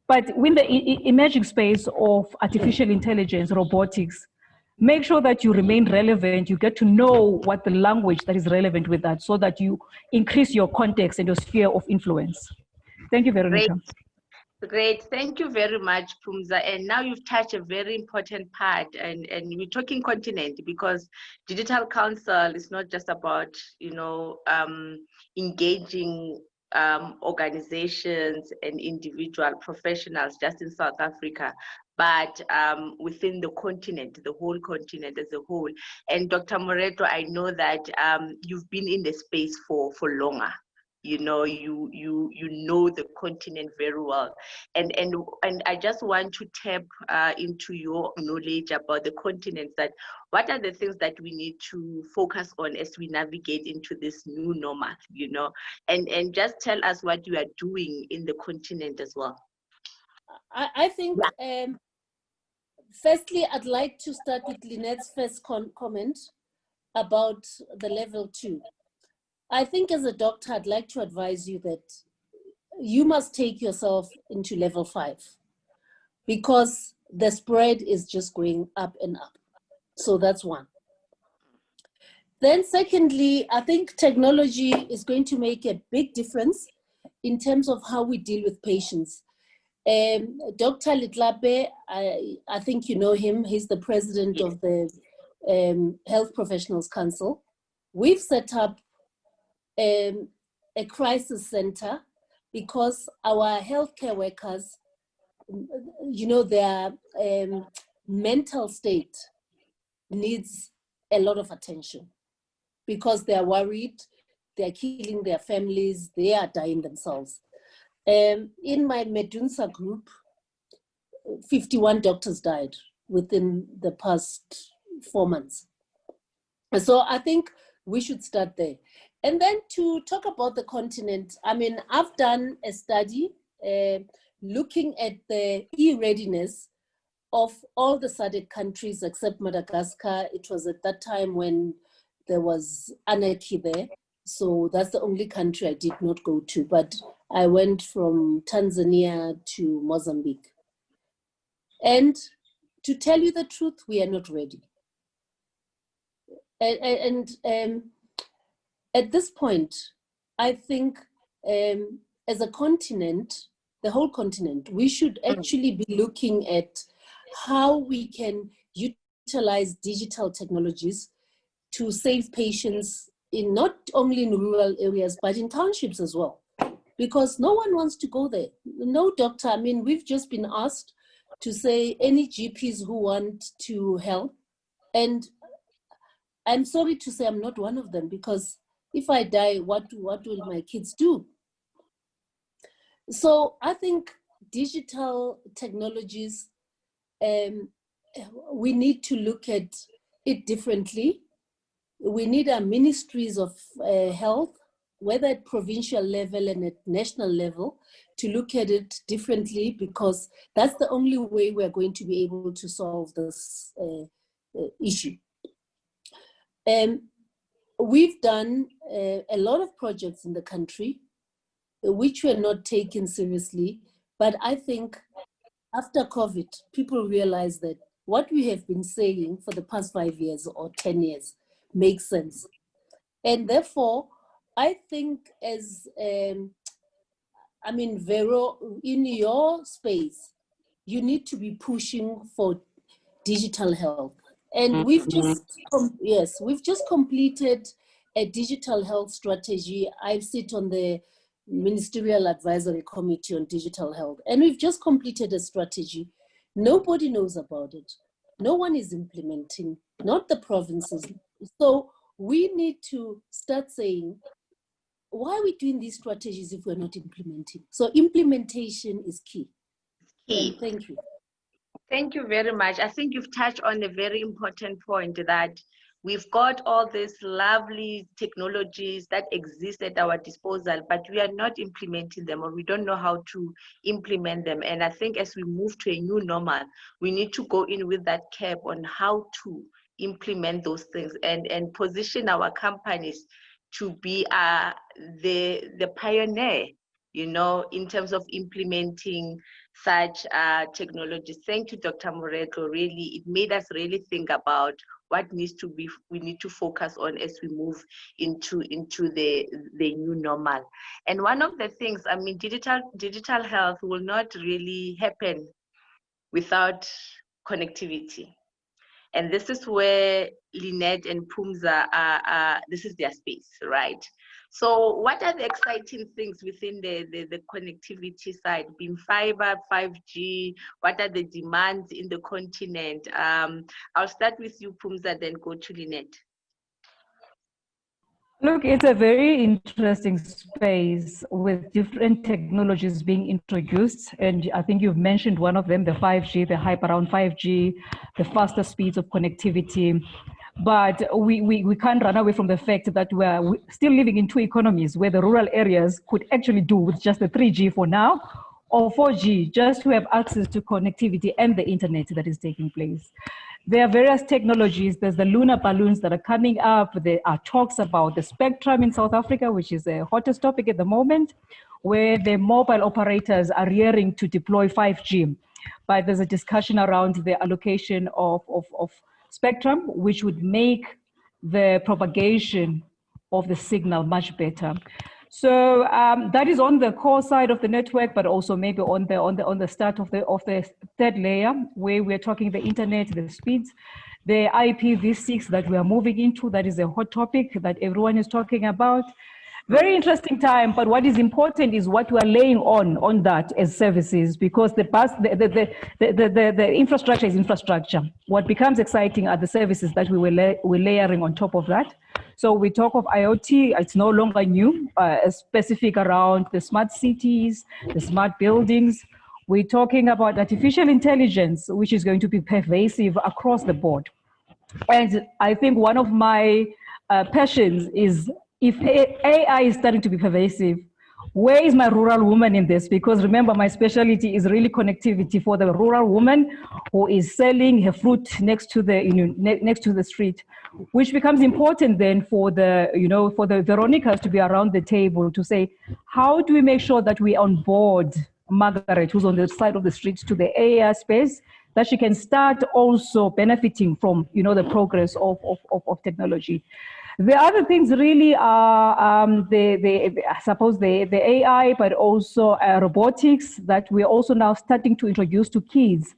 But in the emerging space of artificial intelligence, robotics, make sure that you remain relevant, you get to know what the language that is relevant with that so that you increase your context and your sphere of influence. Thank you, Veronica. Great, thank you very much, Phumza. And now you've touched a very important part, and we're talking continent, because Digital Council is not just about, engaging organizations and individual professionals just in South Africa, but within the continent, the whole continent as a whole. And Dr. Moreto, I know that you've been in the space for longer. You know the continent very well, and I just want to tap into your knowledge about the continent. That what are the things that we need to focus on as we navigate into this new normal, and just tell us what you are doing in the continent as well. I think firstly I'd like to start with Lynette's first comment about the level 2. I think as a doctor, I'd like to advise you that you must take yourself into level 5, because the spread is just going up and up. So that's one. Then secondly, I think technology is going to make a big difference in terms of how we deal with patients. Dr. Letlape, I think you know him. He's the president of the Health Professionals Council. We've set up a crisis center because our healthcare workers, their mental state needs a lot of attention, because they are worried, they are killing their families, they are dying themselves. In my Medunsa group, 51 doctors died within the past 4 months. So I think we should start there. And then to talk about the continent, I mean, I've done a study looking at the e-readiness of all the SADC countries except Madagascar. It was at that time when there was anarchy there. So that's the only country I did not go to, but I went from Tanzania to Mozambique. And to tell you the truth, we are not ready. And at this point, I think as a continent, the whole continent, we should actually be looking at how we can utilize digital technologies to save patients in not only in rural areas, but in townships as well. Because no one wants to go there. No doctor, I mean, we've just been asked to say any GPs who want to help. And I'm sorry to say I'm not one of them, because if I die, what will my kids do? So I think digital technologies, we need to look at it differently. We need our ministries of health, whether at provincial level and at national level, to look at it differently, because that's the only way we're going to be able to solve this issue. We've done a lot of projects in the country which were not taken seriously, but I think after COVID, people realized that what we have been saying for the past 5 years or 10 years makes sense. And therefore, I think as, I mean, Vero, in your space, you need to be pushing for digital health. And we've just, we've just completed a digital health strategy. I sit on the Ministerial Advisory Committee on Digital Health, and we've just completed a strategy. Nobody knows about it. No one is implementing, not the provinces. So we need to start saying, why are we doing these strategies if we're not implementing? So implementation is key. Key. Thank you. Thank you very much. I think you've touched on a very important point, that we've got all these lovely technologies that exist at our disposal, but we are not implementing them, or we don't know how to implement them. And I think as we move to a new normal, we need to go in with that cap on how to implement those things and position our companies to be the pioneer, you know, in terms of implementing such technologies. Thank you, Dr. Moretlo. Really, it made us really think about what needs to be, we need to focus on as we move into the new normal. And one of the things, I mean, digital health will not really happen without connectivity. And this is where Lynette and Phumza this is their space, right? So what are the exciting things within the connectivity side, being fiber, 5G? What are the demands in the continent? I'll start with you, Phumza, then go to Lynette. Look, it's a very interesting space with different technologies being introduced. And I think you've mentioned one of them, the 5G, the hype around 5G, the faster speeds of connectivity. But we can't run away from the fact that we're still living in two economies where the rural areas could actually do with just the 3G for now, or 4G, just to have access to connectivity and the internet that is taking place. There are various technologies. There's the lunar balloons that are coming up. There are talks about the spectrum in South Africa, which is the hottest topic at the moment, where the mobile operators are rearing to deploy 5G. But there's a discussion around the allocation of spectrum, which would make the propagation of the signal much better. So that is on the core side of the network, but also maybe on the start of the third layer, where we're talking the internet, the speeds, the IPv6 that we are moving into. That is a hot topic that everyone is talking about. Very interesting time, but what is important is what we are laying on that as services, because the infrastructure is infrastructure. What becomes exciting are the services that we're layering on top of that. So we talk of IoT, it's no longer new, specific around the smart cities, the smart buildings. We're talking about artificial intelligence, which is going to be pervasive across the board. And I think one of my passions is, if AI is starting to be pervasive, where is my rural woman in this? Because remember, my specialty is really connectivity for the rural woman who is selling her fruit next to the street, which becomes important then for the Veronicas to be around the table to say, how do we make sure that we onboard Margaret, who's on the side of the street, to the AI space, that she can start also benefiting from, the progress of technology. The other things really are, I suppose the AI, but also robotics that we're also now starting to introduce to kids.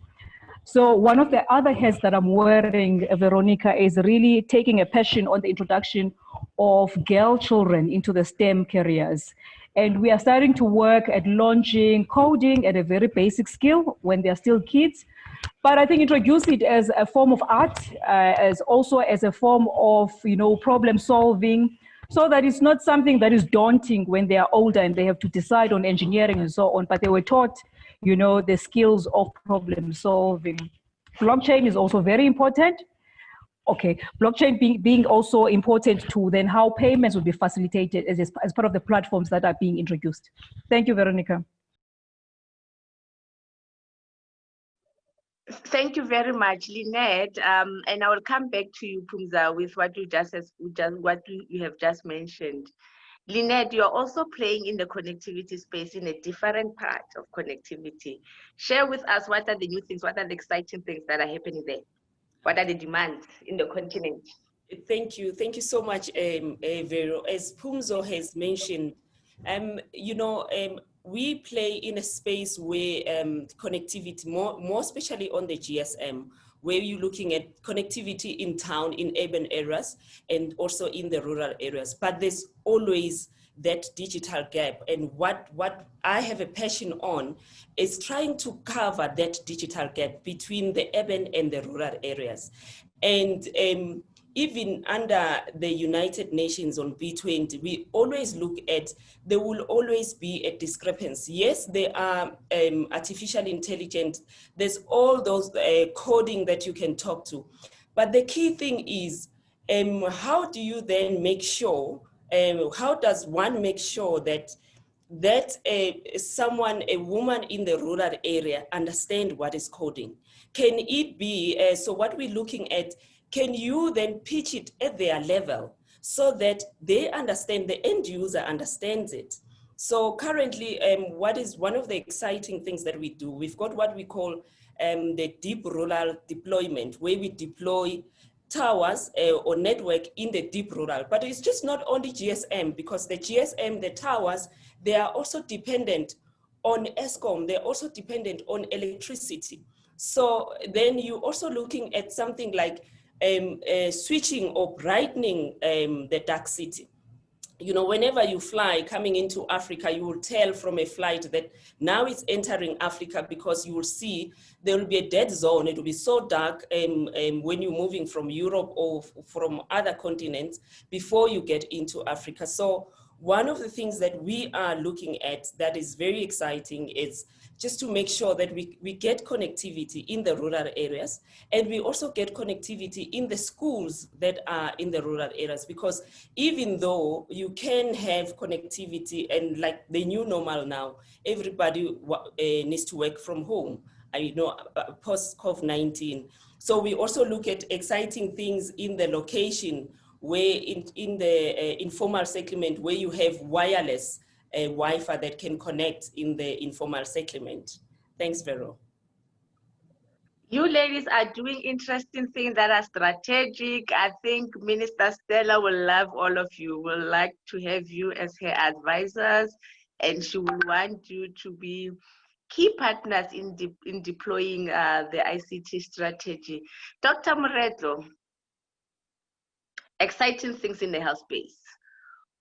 So one of the other hats that I'm wearing, Veronica, is really taking a passion on the introduction of girl children into the STEM careers. And we are starting to work at launching coding at a very basic skill when they're still kids, But I think introduce it as a form of art, as also as a form of, problem solving, so that it's not something that is daunting when they are older and they have to decide on engineering and so on, but they were taught, the skills of problem solving. Blockchain is also very important. Okay, blockchain being also important to then how payments will be facilitated as part of the platforms that are being introduced. Thank you, Veronica. Thank you very much, Lynette. And I will come back to you, Phumza, with what you have just mentioned. Lynette, you're also playing in the connectivity space in a different part of connectivity. Share with us what are the new things, what are the exciting things that are happening there? What are the demands in the continent? Thank you so much, Vero. As Phumzo has mentioned, we play in a space where connectivity, more especially on the GSM, where you're looking at connectivity in town, in urban areas, and also in the rural areas. But there's always that digital gap. And what I have a passion on is trying to cover that digital gap between the urban and the rural areas. And even under the United Nations on B20, we always look at, there will always be a discrepancy. Yes, there are artificial intelligence, there's all those coding that you can talk to. But the key thing is, how do you then make sure, how does one make sure that a woman in the rural area understand what is coding? Can it be, so what we're looking at, can you then pitch it at their level so that they understand, the end user understands it? So currently, what is one of the exciting things that we do, we've got what we call the deep rural deployment, where we deploy towers or network in the deep rural. But it's just not only GSM, because the GSM, the towers, they are also dependent on ESCOM, they're also dependent on electricity. So then you're also looking at something like switching or brightening the dark city. Whenever you fly coming into Africa, you will tell from a flight that now it's entering Africa, because you will see there will be a dead zone. It will be so dark when you're moving from Europe or from other continents before you get into Africa. So one of the things that we are looking at that is very exciting is just to make sure that we get connectivity in the rural areas, and we also get connectivity in the schools that are in the rural areas, because even though you can have connectivity and like the new normal now, everybody needs to work from home, post-COVID-19. So we also look at exciting things in the location where in the informal settlement, where you have wireless Wi-Fi that can connect in the informal settlement. Thanks, Vero. You ladies are doing interesting things that are strategic. I think Minister Stella will love all of you, will like to have you as her advisors, and she will want you to be key partners in deploying the ICT strategy. Dr. Moretlo, exciting things in the health space.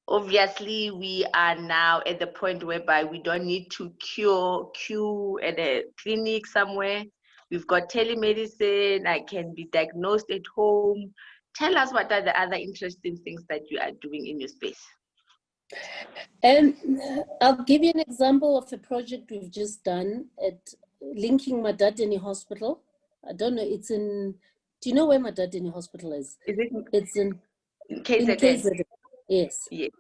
Obviously, we are now at the point whereby we don't need to queue at a clinic somewhere. We've got telemedicine. I can be diagnosed at home. Tell us what are the other interesting things that you are doing in your space. I'll give you an example of a project we've just done at linking Madadeni Hospital. I don't know, it's in, do you know where Madadeni Hospital is? It's in KZN. Yes. Yes.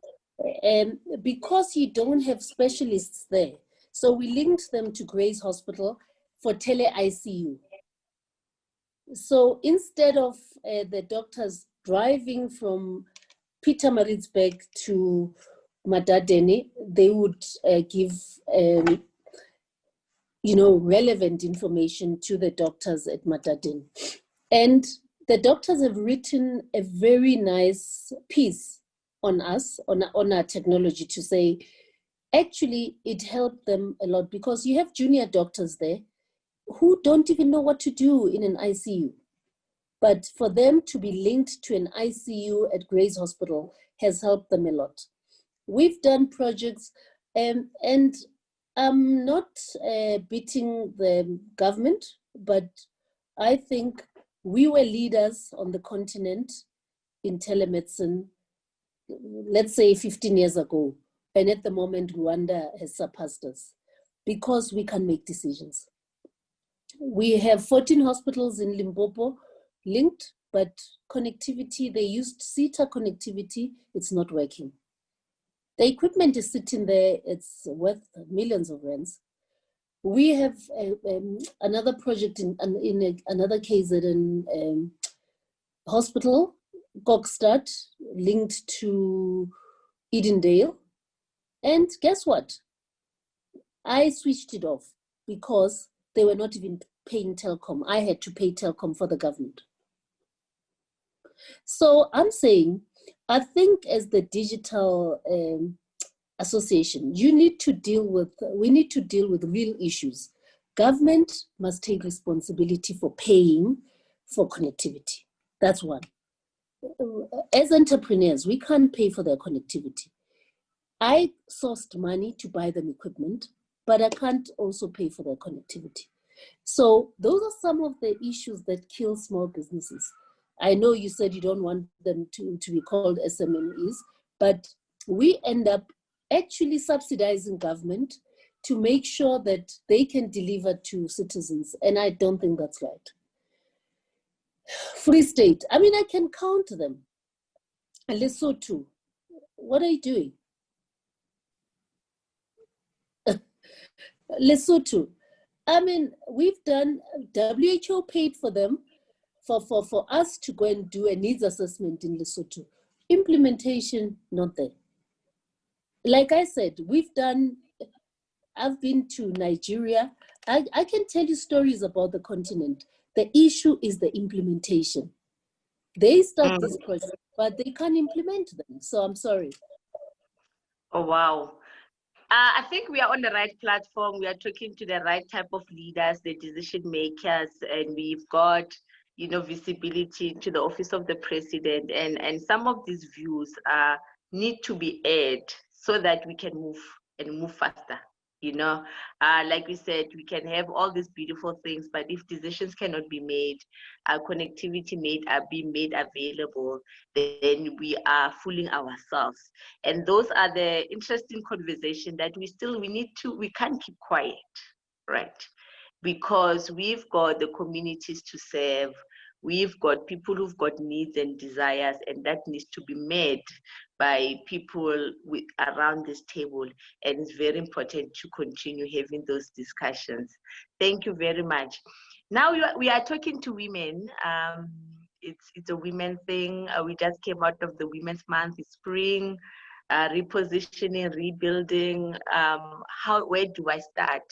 Because you don't have specialists there, so we linked them to Gray's Hospital for tele-ICU. So instead of the doctors driving from Pietermaritzburg to Madadeni, they would give relevant information to the doctors at Madadeni. And the doctors have written a very nice piece on us, on our technology, to say, actually, it helped them a lot, because you have junior doctors there who don't even know what to do in an ICU. But for them to be linked to an ICU at Gray's Hospital has helped them a lot. We've done projects, and I'm not beating the government, but I think we were leaders on the continent in telemedicine, let's say 15 years ago. And at the moment, Rwanda has surpassed us because we can make decisions. We have 14 hospitals in Limpopo linked, but connectivity, they used CETA connectivity, it's not working. The equipment is sitting there, it's worth millions of rands. We have another project in another KZN hospital, Kokstad, linked to Edendale. And guess what? I switched it off because they were not even paying Telkom. I had to pay Telkom for the government. So I'm saying, I think as the digital association, we need to deal with real issues. Government must take responsibility for paying for connectivity. That's one. As entrepreneurs, we can't pay for their connectivity. I sourced money to buy them equipment, but I can't also pay for their connectivity. So those are some of the issues that kill small businesses. I know you said you don't want them to be called SMMEs, but we end up actually subsidizing government to make sure that they can deliver to citizens. And I don't think that's right. Free State, I mean, I can count them. And Lesotho, what are you doing? Lesotho, I mean, we've done, WHO paid for them for us to go and do a needs assessment in Lesotho. Implementation, not there. Like I said, I've been to Nigeria. I can tell you stories about the continent. The issue is the implementation. They start this project, but they can't implement them. So I'm sorry. Oh, wow. I think we are on the right platform. We are talking to the right type of leaders, the decision makers, and we've got, you know, visibility to the office of the president. And some of these views need to be aired so that we can move faster. You know, like we said, we can have all these beautiful things, but if decisions cannot be made, connectivity being made available, then we are fooling ourselves. And those are the interesting conversations that we can't keep quiet, right? Because we've got the communities to serve, we've got people who've got needs and desires, and that needs to be met by people around this table. And it's very important to continue having those discussions. Thank you very much. Now we are talking to women. It's a women thing. We just came out of the Women's Month. It's spring, repositioning, rebuilding. Where do I start?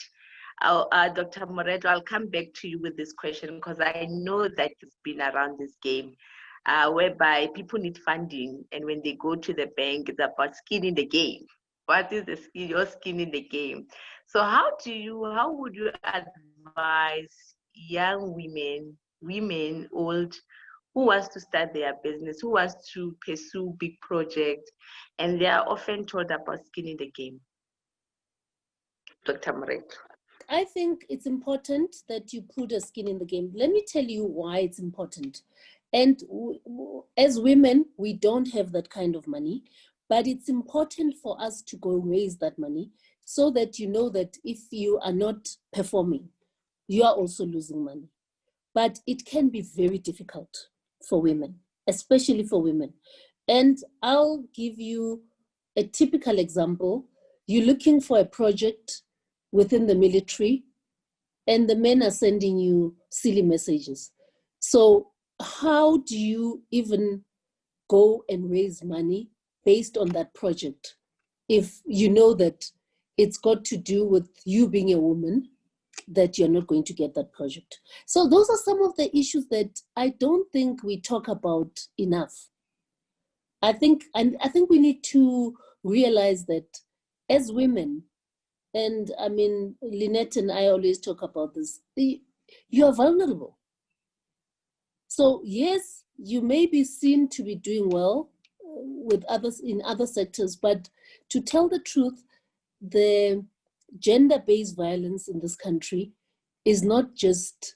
Dr. Moreto, I'll come back to you with this question because I know that you've been around this game, whereby people need funding, and when they go to the bank, it's about skin in the game. What is your skin in the game? So how would you advise young women, old, who wants to start their business, who wants to pursue big projects, and they are often told about skin in the game? Dr. Moreto. I think it's important that you put a skin in the game. Let me tell you why it's important. And as women, we don't have that kind of money, but it's important for us to go raise that money so that you know that if you are not performing, you are also losing money. But it can be very difficult for women, especially for women. And I'll give you a typical example. You're looking for a project within the military, and the men are sending you silly messages. So how do you even go and raise money based on that project if you know that it's got to do with you being a woman, that you're not going to get that project? So those are some of the issues that I don't think we talk about enough. I think we need to realize that as women, and I mean, Lynette and I always talk about this, you are vulnerable. So yes, you may be seen to be doing well with others in other sectors, but to tell the truth, the gender-based violence in this country is not just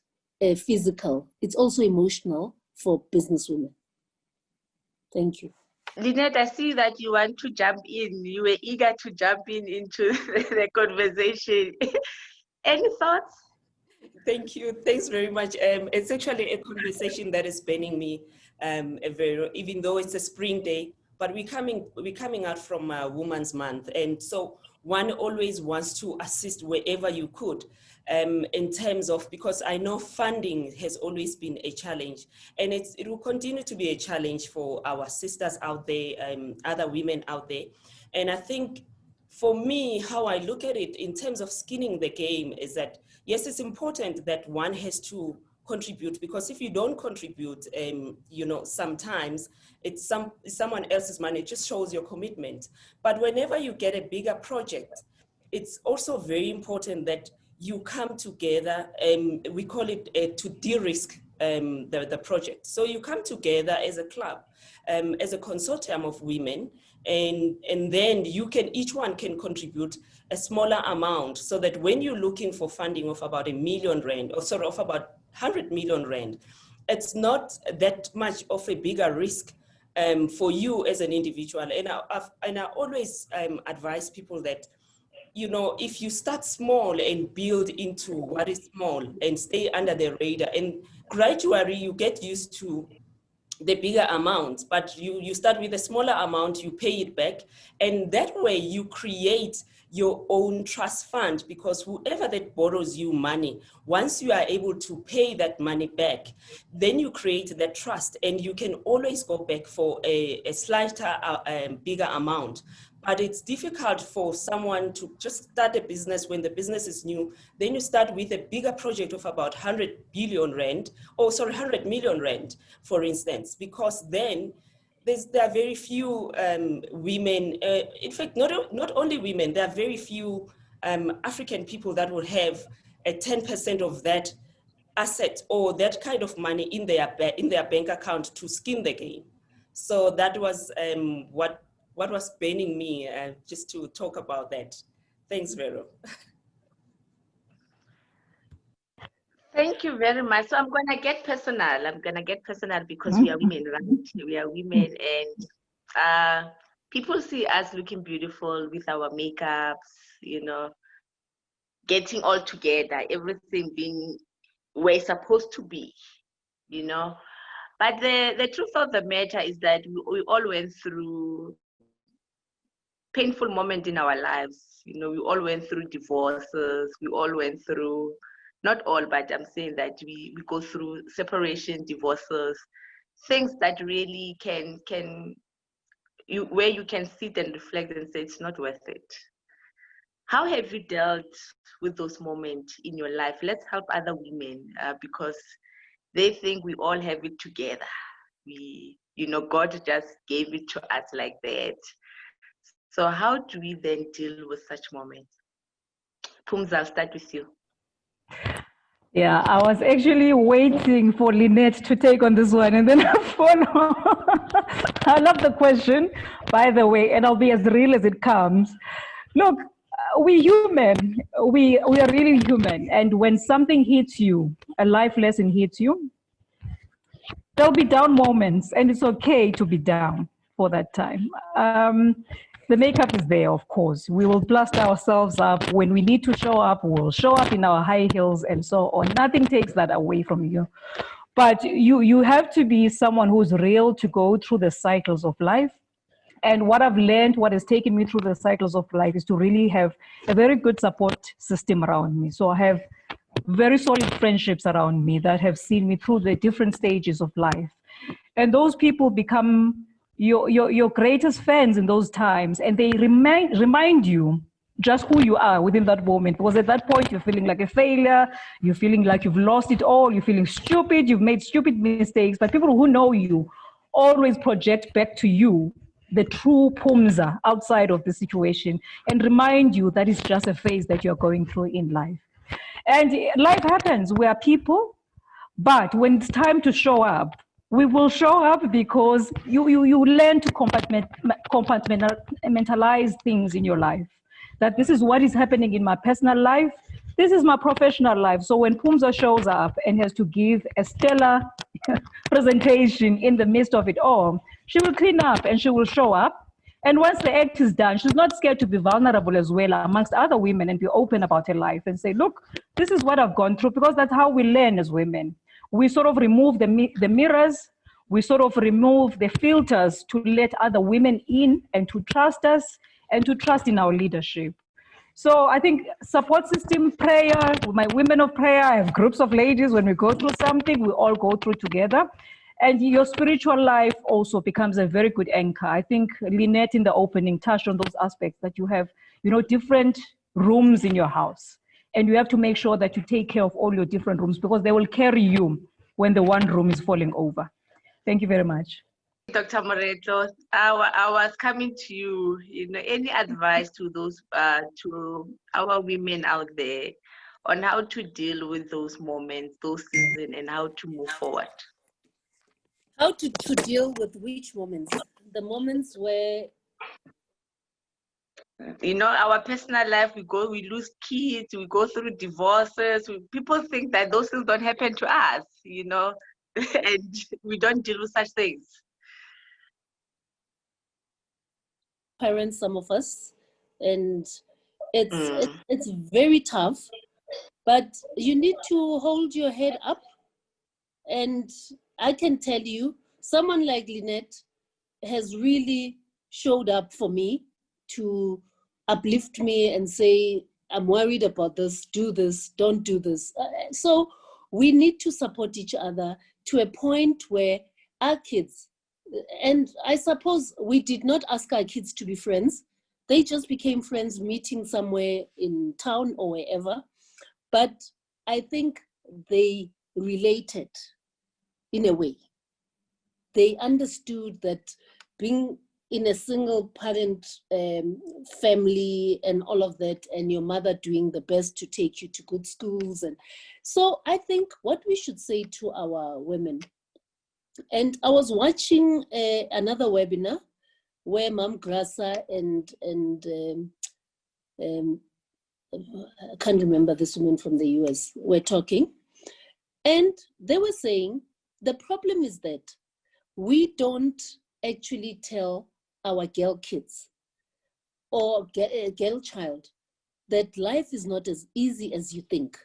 physical. It's also emotional for businesswomen. Thank you. Lynette, I see that you want to jump in. You were eager to jump into the conversation. Any thoughts? Thank you. Thanks very much. It's actually a conversation that is burning me, even though it's a spring day, but we're coming out from Women's Month. And so one always wants to assist wherever you could in terms of, because I know funding has always been a challenge, and it will continue to be a challenge for our sisters out there, other women out there. And I think for me, how I look at it in terms of skinning the game is that, yes, it's important that one has to contribute, because if you don't contribute, you know, sometimes it's someone else's money. It just shows your commitment. But whenever you get a bigger project, it's also very important that you come together, we call it to de-risk the project. So you come together as a club, as a consortium of women, and then each one can contribute a smaller amount, so that when you're looking for funding of about R1 million, or sort of about 100 million rand, it's not that much of a bigger risk for you as an individual. And I always advise people that, you know, if you start small and build into what is small and stay under the radar, and gradually you get used to the bigger amount, but you start with a smaller amount, you pay it back, and that way you create your own trust fund, because whoever that borrows you money, once you are able to pay that money back, then you create that trust, and you can always go back for a slighter, bigger amount. But it's difficult for someone to just start a business when the business is new. Then you start with a bigger project of about 100 million rand, for instance, because then there are very few women, in fact, not only women, there are very few African people that will have a 10% of that asset or that kind of money in their bank account to skin the game. So that was what was burning me, just to talk about that. Thanks, Vero. Thank you very much. So I'm gonna get personal. Because we are women, right? We are women, and people see us looking beautiful with our makeups, you know, getting all together, everything being where it's supposed to be, you know. But the truth of the matter is that we all went through painful moment in our lives. You know, we all went through divorces. We all went through, not all, but I'm saying that we go through separation, divorces, things that really where you can sit and reflect and say it's not worth it. How have you dealt with those moments in your life? Let's help other women because they think we all have it together. You know, God just gave it to us like that. So how do we then deal with such moments? Pums, I'll start with you. Yeah, I was actually waiting for Lynette to take on this one, and then I follow. I love the question, by the way, and I'll be as real as it comes. Look, we're human. We are really human. And when something hits you, a life lesson hits you, there'll be down moments, and it's okay to be down for that time. The makeup is there, of course. We will blast ourselves up. When we need to show up, we'll show up in our high heels and so on. Nothing takes that away from you. But you have to be someone who's real to go through the cycles of life. And what I've learned, what has taken me through the cycles of life, is to really have a very good support system around me. So I have very solid friendships around me that have seen me through the different stages of life. And those people become your greatest fans in those times, and they remind you just who you are within that moment. Because at that point, you're feeling like a failure, you're feeling like you've lost it all, you're feeling stupid, you've made stupid mistakes, but people who know you always project back to you the true Pumza outside of the situation and remind you that it's just a phase that you're going through in life. And life happens, we are people, but when it's time to show up, we will show up because you learn to compartmentalize things in your life. That this is what is happening in my personal life. This is my professional life. So when Phumza shows up and has to give a stellar presentation in the midst of it all, she will clean up and she will show up. And once the act is done, she's not scared to be vulnerable as well amongst other women and be open about her life and say, look, this is what I've gone through, because that's how we learn as women. We sort of remove the mirrors, we sort of remove the filters to let other women in and to trust us and to trust in our leadership. So I think support system, prayer, my women of prayer, I have groups of ladies. When we go through something, we all go through together. And your spiritual life also becomes a very good anchor. I think Lynette in the opening touched on those aspects, that you have, different rooms in your house. And you have to make sure that you take care of all your different rooms, because they will carry you when the one room is falling over. Thank you very much. Dr. Moretlo, I was coming to you, any advice to those, to our women out there on how to deal with those moments, those seasons, and how to move forward? How to deal with which moments? The moments where, our personal life, we lose kids, we go through divorces. People think that those things don't happen to us, and we don't deal with such things. parents, some of us, and it's very tough, but you need to hold your head up. And I can tell you, someone like Lynette has really showed up for me to uplift me and say, I'm worried about this, do this, don't do this. So we need to support each other to a point where our kids, and I suppose we did not ask our kids to be friends. They just became friends meeting somewhere in town or wherever. But I think they related in a way. They understood that being in a single parent family and all of that, and your mother doing the best to take you to good schools. And so I think what we should say to our women, and I was watching another webinar where Mom Grasa and I can't remember this woman from the US were talking, and they were saying the problem is that we don't actually tell our girl kids or girl child that life is not as easy as you think.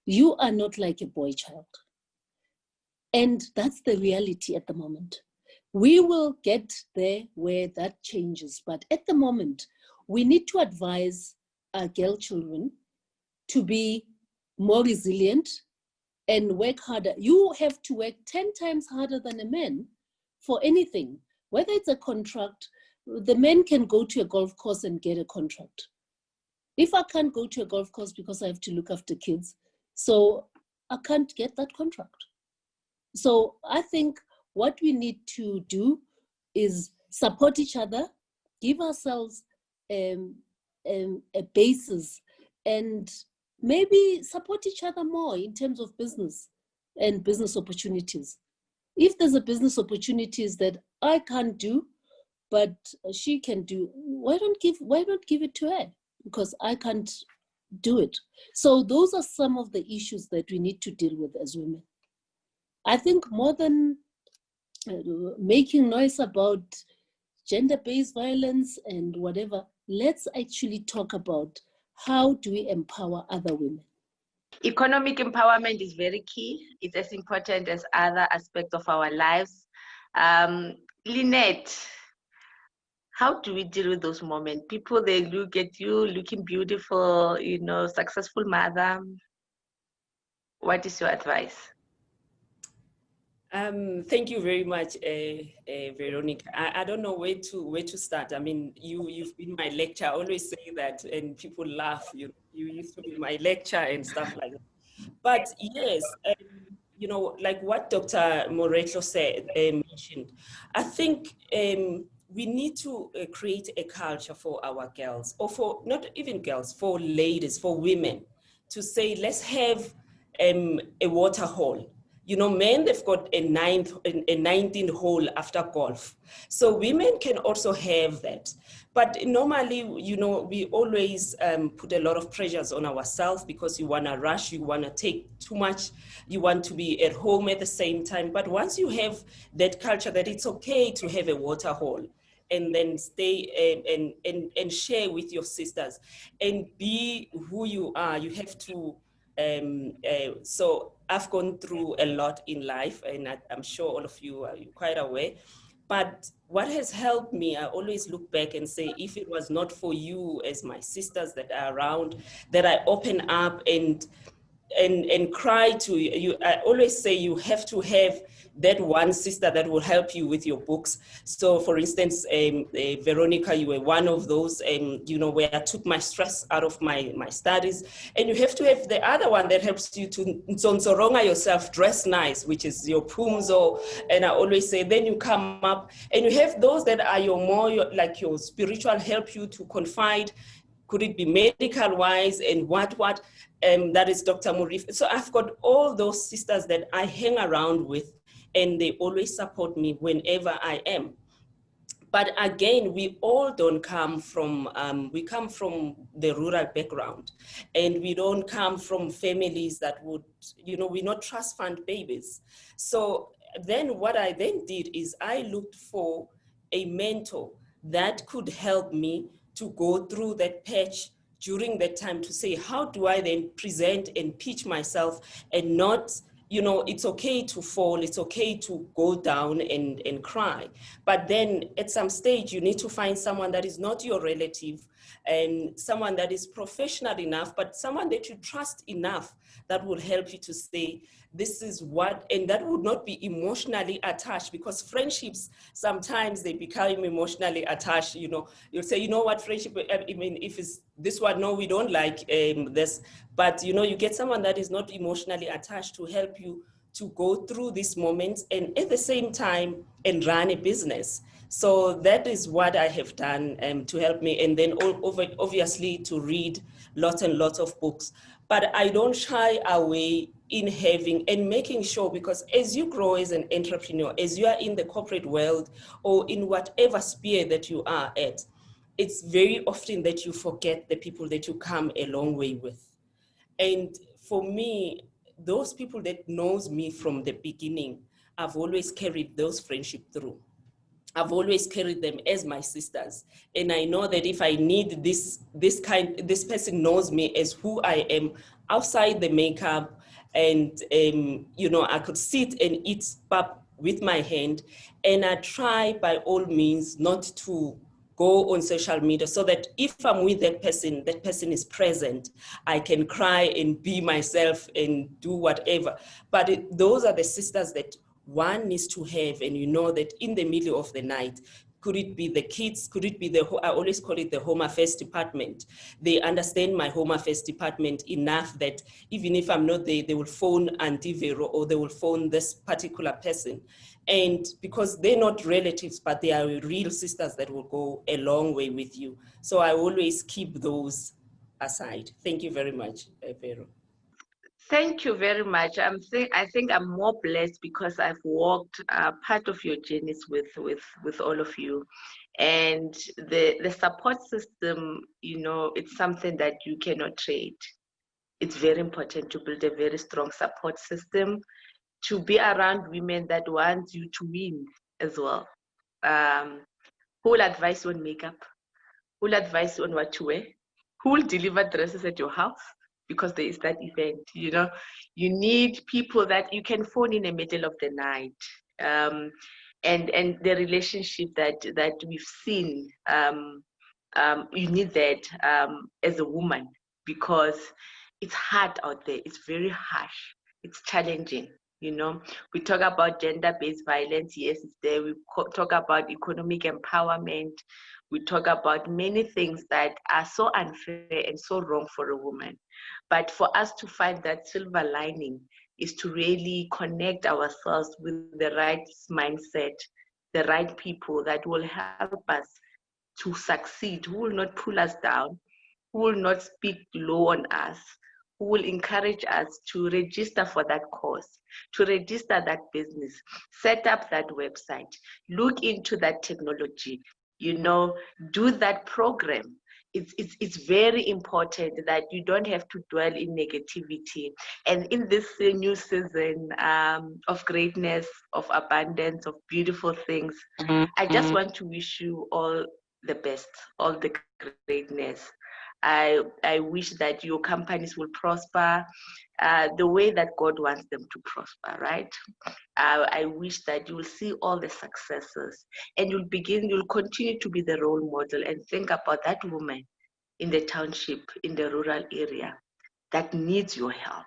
You are not like a boy child. And that's the reality at the moment. We will get there where that changes. But at the moment, we need to advise our girl children to be more resilient and work harder. You have to work 10 times harder than a man for anything, whether it's a contract. The men can go to a golf course and get a contract. If I can't go to a golf course because I have to look after kids, so I can't get that contract. So I think what we need to do is support each other, give ourselves a basis, and maybe support each other more in terms of business and business opportunities. If there's a business opportunities that I can't do, but she can do, why not give it to her? Because I can't do it. So those are some of the issues that we need to deal with as women. I think more than making noise about gender-based violence and whatever, let's actually talk about how do we empower other women. Economic empowerment is very key. It's as important as other aspects of our lives. Lynette, how do we deal with those moments? People, they look at you looking beautiful, successful mother. What is your advice? Thank you very much, Veronica. I don't know where to start. I mean, you've been my lecturer. I always say that, and people laugh. You used to be my lecturer and stuff like that. But yes, like what Dr. Moretlo said, mentioned, I think we need to create a culture for our girls, or for not even girls, for ladies, for women, to say let's have a water hole. You know, men, they've got a 19th hole after golf. So women can also have that. But normally, you know, we always put a lot of pressures on ourselves because you want to rush, you want to take too much, you want to be at home at the same time. But once you have that culture that it's okay to have a water hole, and then stay and share with your sisters and be who you are, you have to, so I've gone through a lot in life, and I'm sure all of you are quite aware. But what has helped me, I always look back and say, if it was not for you as my sisters that are around, that I open up and cry to you. I always say you have to have that one sister that will help you with your books. So for instance, Veronica, you were one of those, you know, where I took my stress out of my studies. And you have to have the other one that helps you to nzonzoronga yourself, dress nice, which is your Pumzo. And I always say, then you come up and you have those that are like your spiritual, help you to confide. Could it be medical wise and what? That is Dr. Murif. So I've got all those sisters that I hang around with, and they always support me whenever I am. But again, we all don't come from, we come from the rural background, and we don't come from families that would, you know, we're not trust fund babies. So then what I then did is I looked for a mentor that could help me to go through that patch during that time, to say, how do I then present and pitch myself and not, you know, it's okay to fall, it's okay to go down and cry. But then at some stage, you need to find someone that is not your relative and someone that is professional enough, but someone that you trust enough that will help you to say, this is what, and that would not be emotionally attached, because friendships, sometimes they become emotionally attached. You know, you'll say, you know what, friendship, I mean, if it's this one, no, we don't like this, but you know, you get someone that is not emotionally attached to help you to go through these moments and at the same time and run a business. So that is what I have done to help me. And then obviously to read lots and lots of books. But I don't shy away in having and making sure, because as you grow as an entrepreneur, as you are in the corporate world or in whatever sphere that you are at, it's very often that you forget the people that you come a long way with. And for me, those people that knows me from the beginning, I've always carried those friendships through. I've always carried them as my sisters. And I know that if I need this person knows me as who I am outside the makeup, and you know, I could sit and eat pap with my hand, and I try by all means not to go on social media, so that if I'm with that person is present, I can cry and be myself and do whatever. But those are the sisters that one needs to have, and you know that in the middle of the night, could it be the kids? Could it be I always call it the Home Affairs Department. They understand my Home Affairs Department enough that even if I'm not there, they will phone Auntie Vero, or they will phone this particular person. And because they're not relatives, but they are real sisters that will go a long way with you. So I always keep those aside. Thank you very much, Vero. Thank you very much. I think I'm more blessed because I've walked part of your journeys with all of you, and the support system. You know, it's something that you cannot trade. It's very important to build a very strong support system, to be around women that want you to win as well. Who will advise you on makeup? Who will advise you on what to wear? Who will deliver dresses at your house? Because there is that event, you know, you need people that you can phone in the middle of the night, and the relationship that we've seen, you need that as a woman, because it's hard out there. It's very harsh. It's challenging. You know, we talk about gender-based violence. Yes, it's there. We talk about economic empowerment. We talk about many things that are so unfair and so wrong for a woman. But for us to find that silver lining is to really connect ourselves with the right mindset, the right people that will help us to succeed, who will not pull us down, who will not speak low on us, who will encourage us to register for that course, to register that business, set up that website, look into that technology, you know, do that program. It's very important that you don't have to dwell in negativity. And in this new season of greatness, of abundance, of beautiful things, I just want to wish you all the best, all the greatness. I wish that your companies will prosper the way that God wants them to prosper, right? I wish that you will see all the successes and you'll continue to be the role model and think about that woman in the township, in the rural area that needs your help,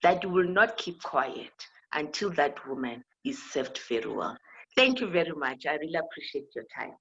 that you will not keep quiet until that woman is served very well. Thank you very much. I really appreciate your time.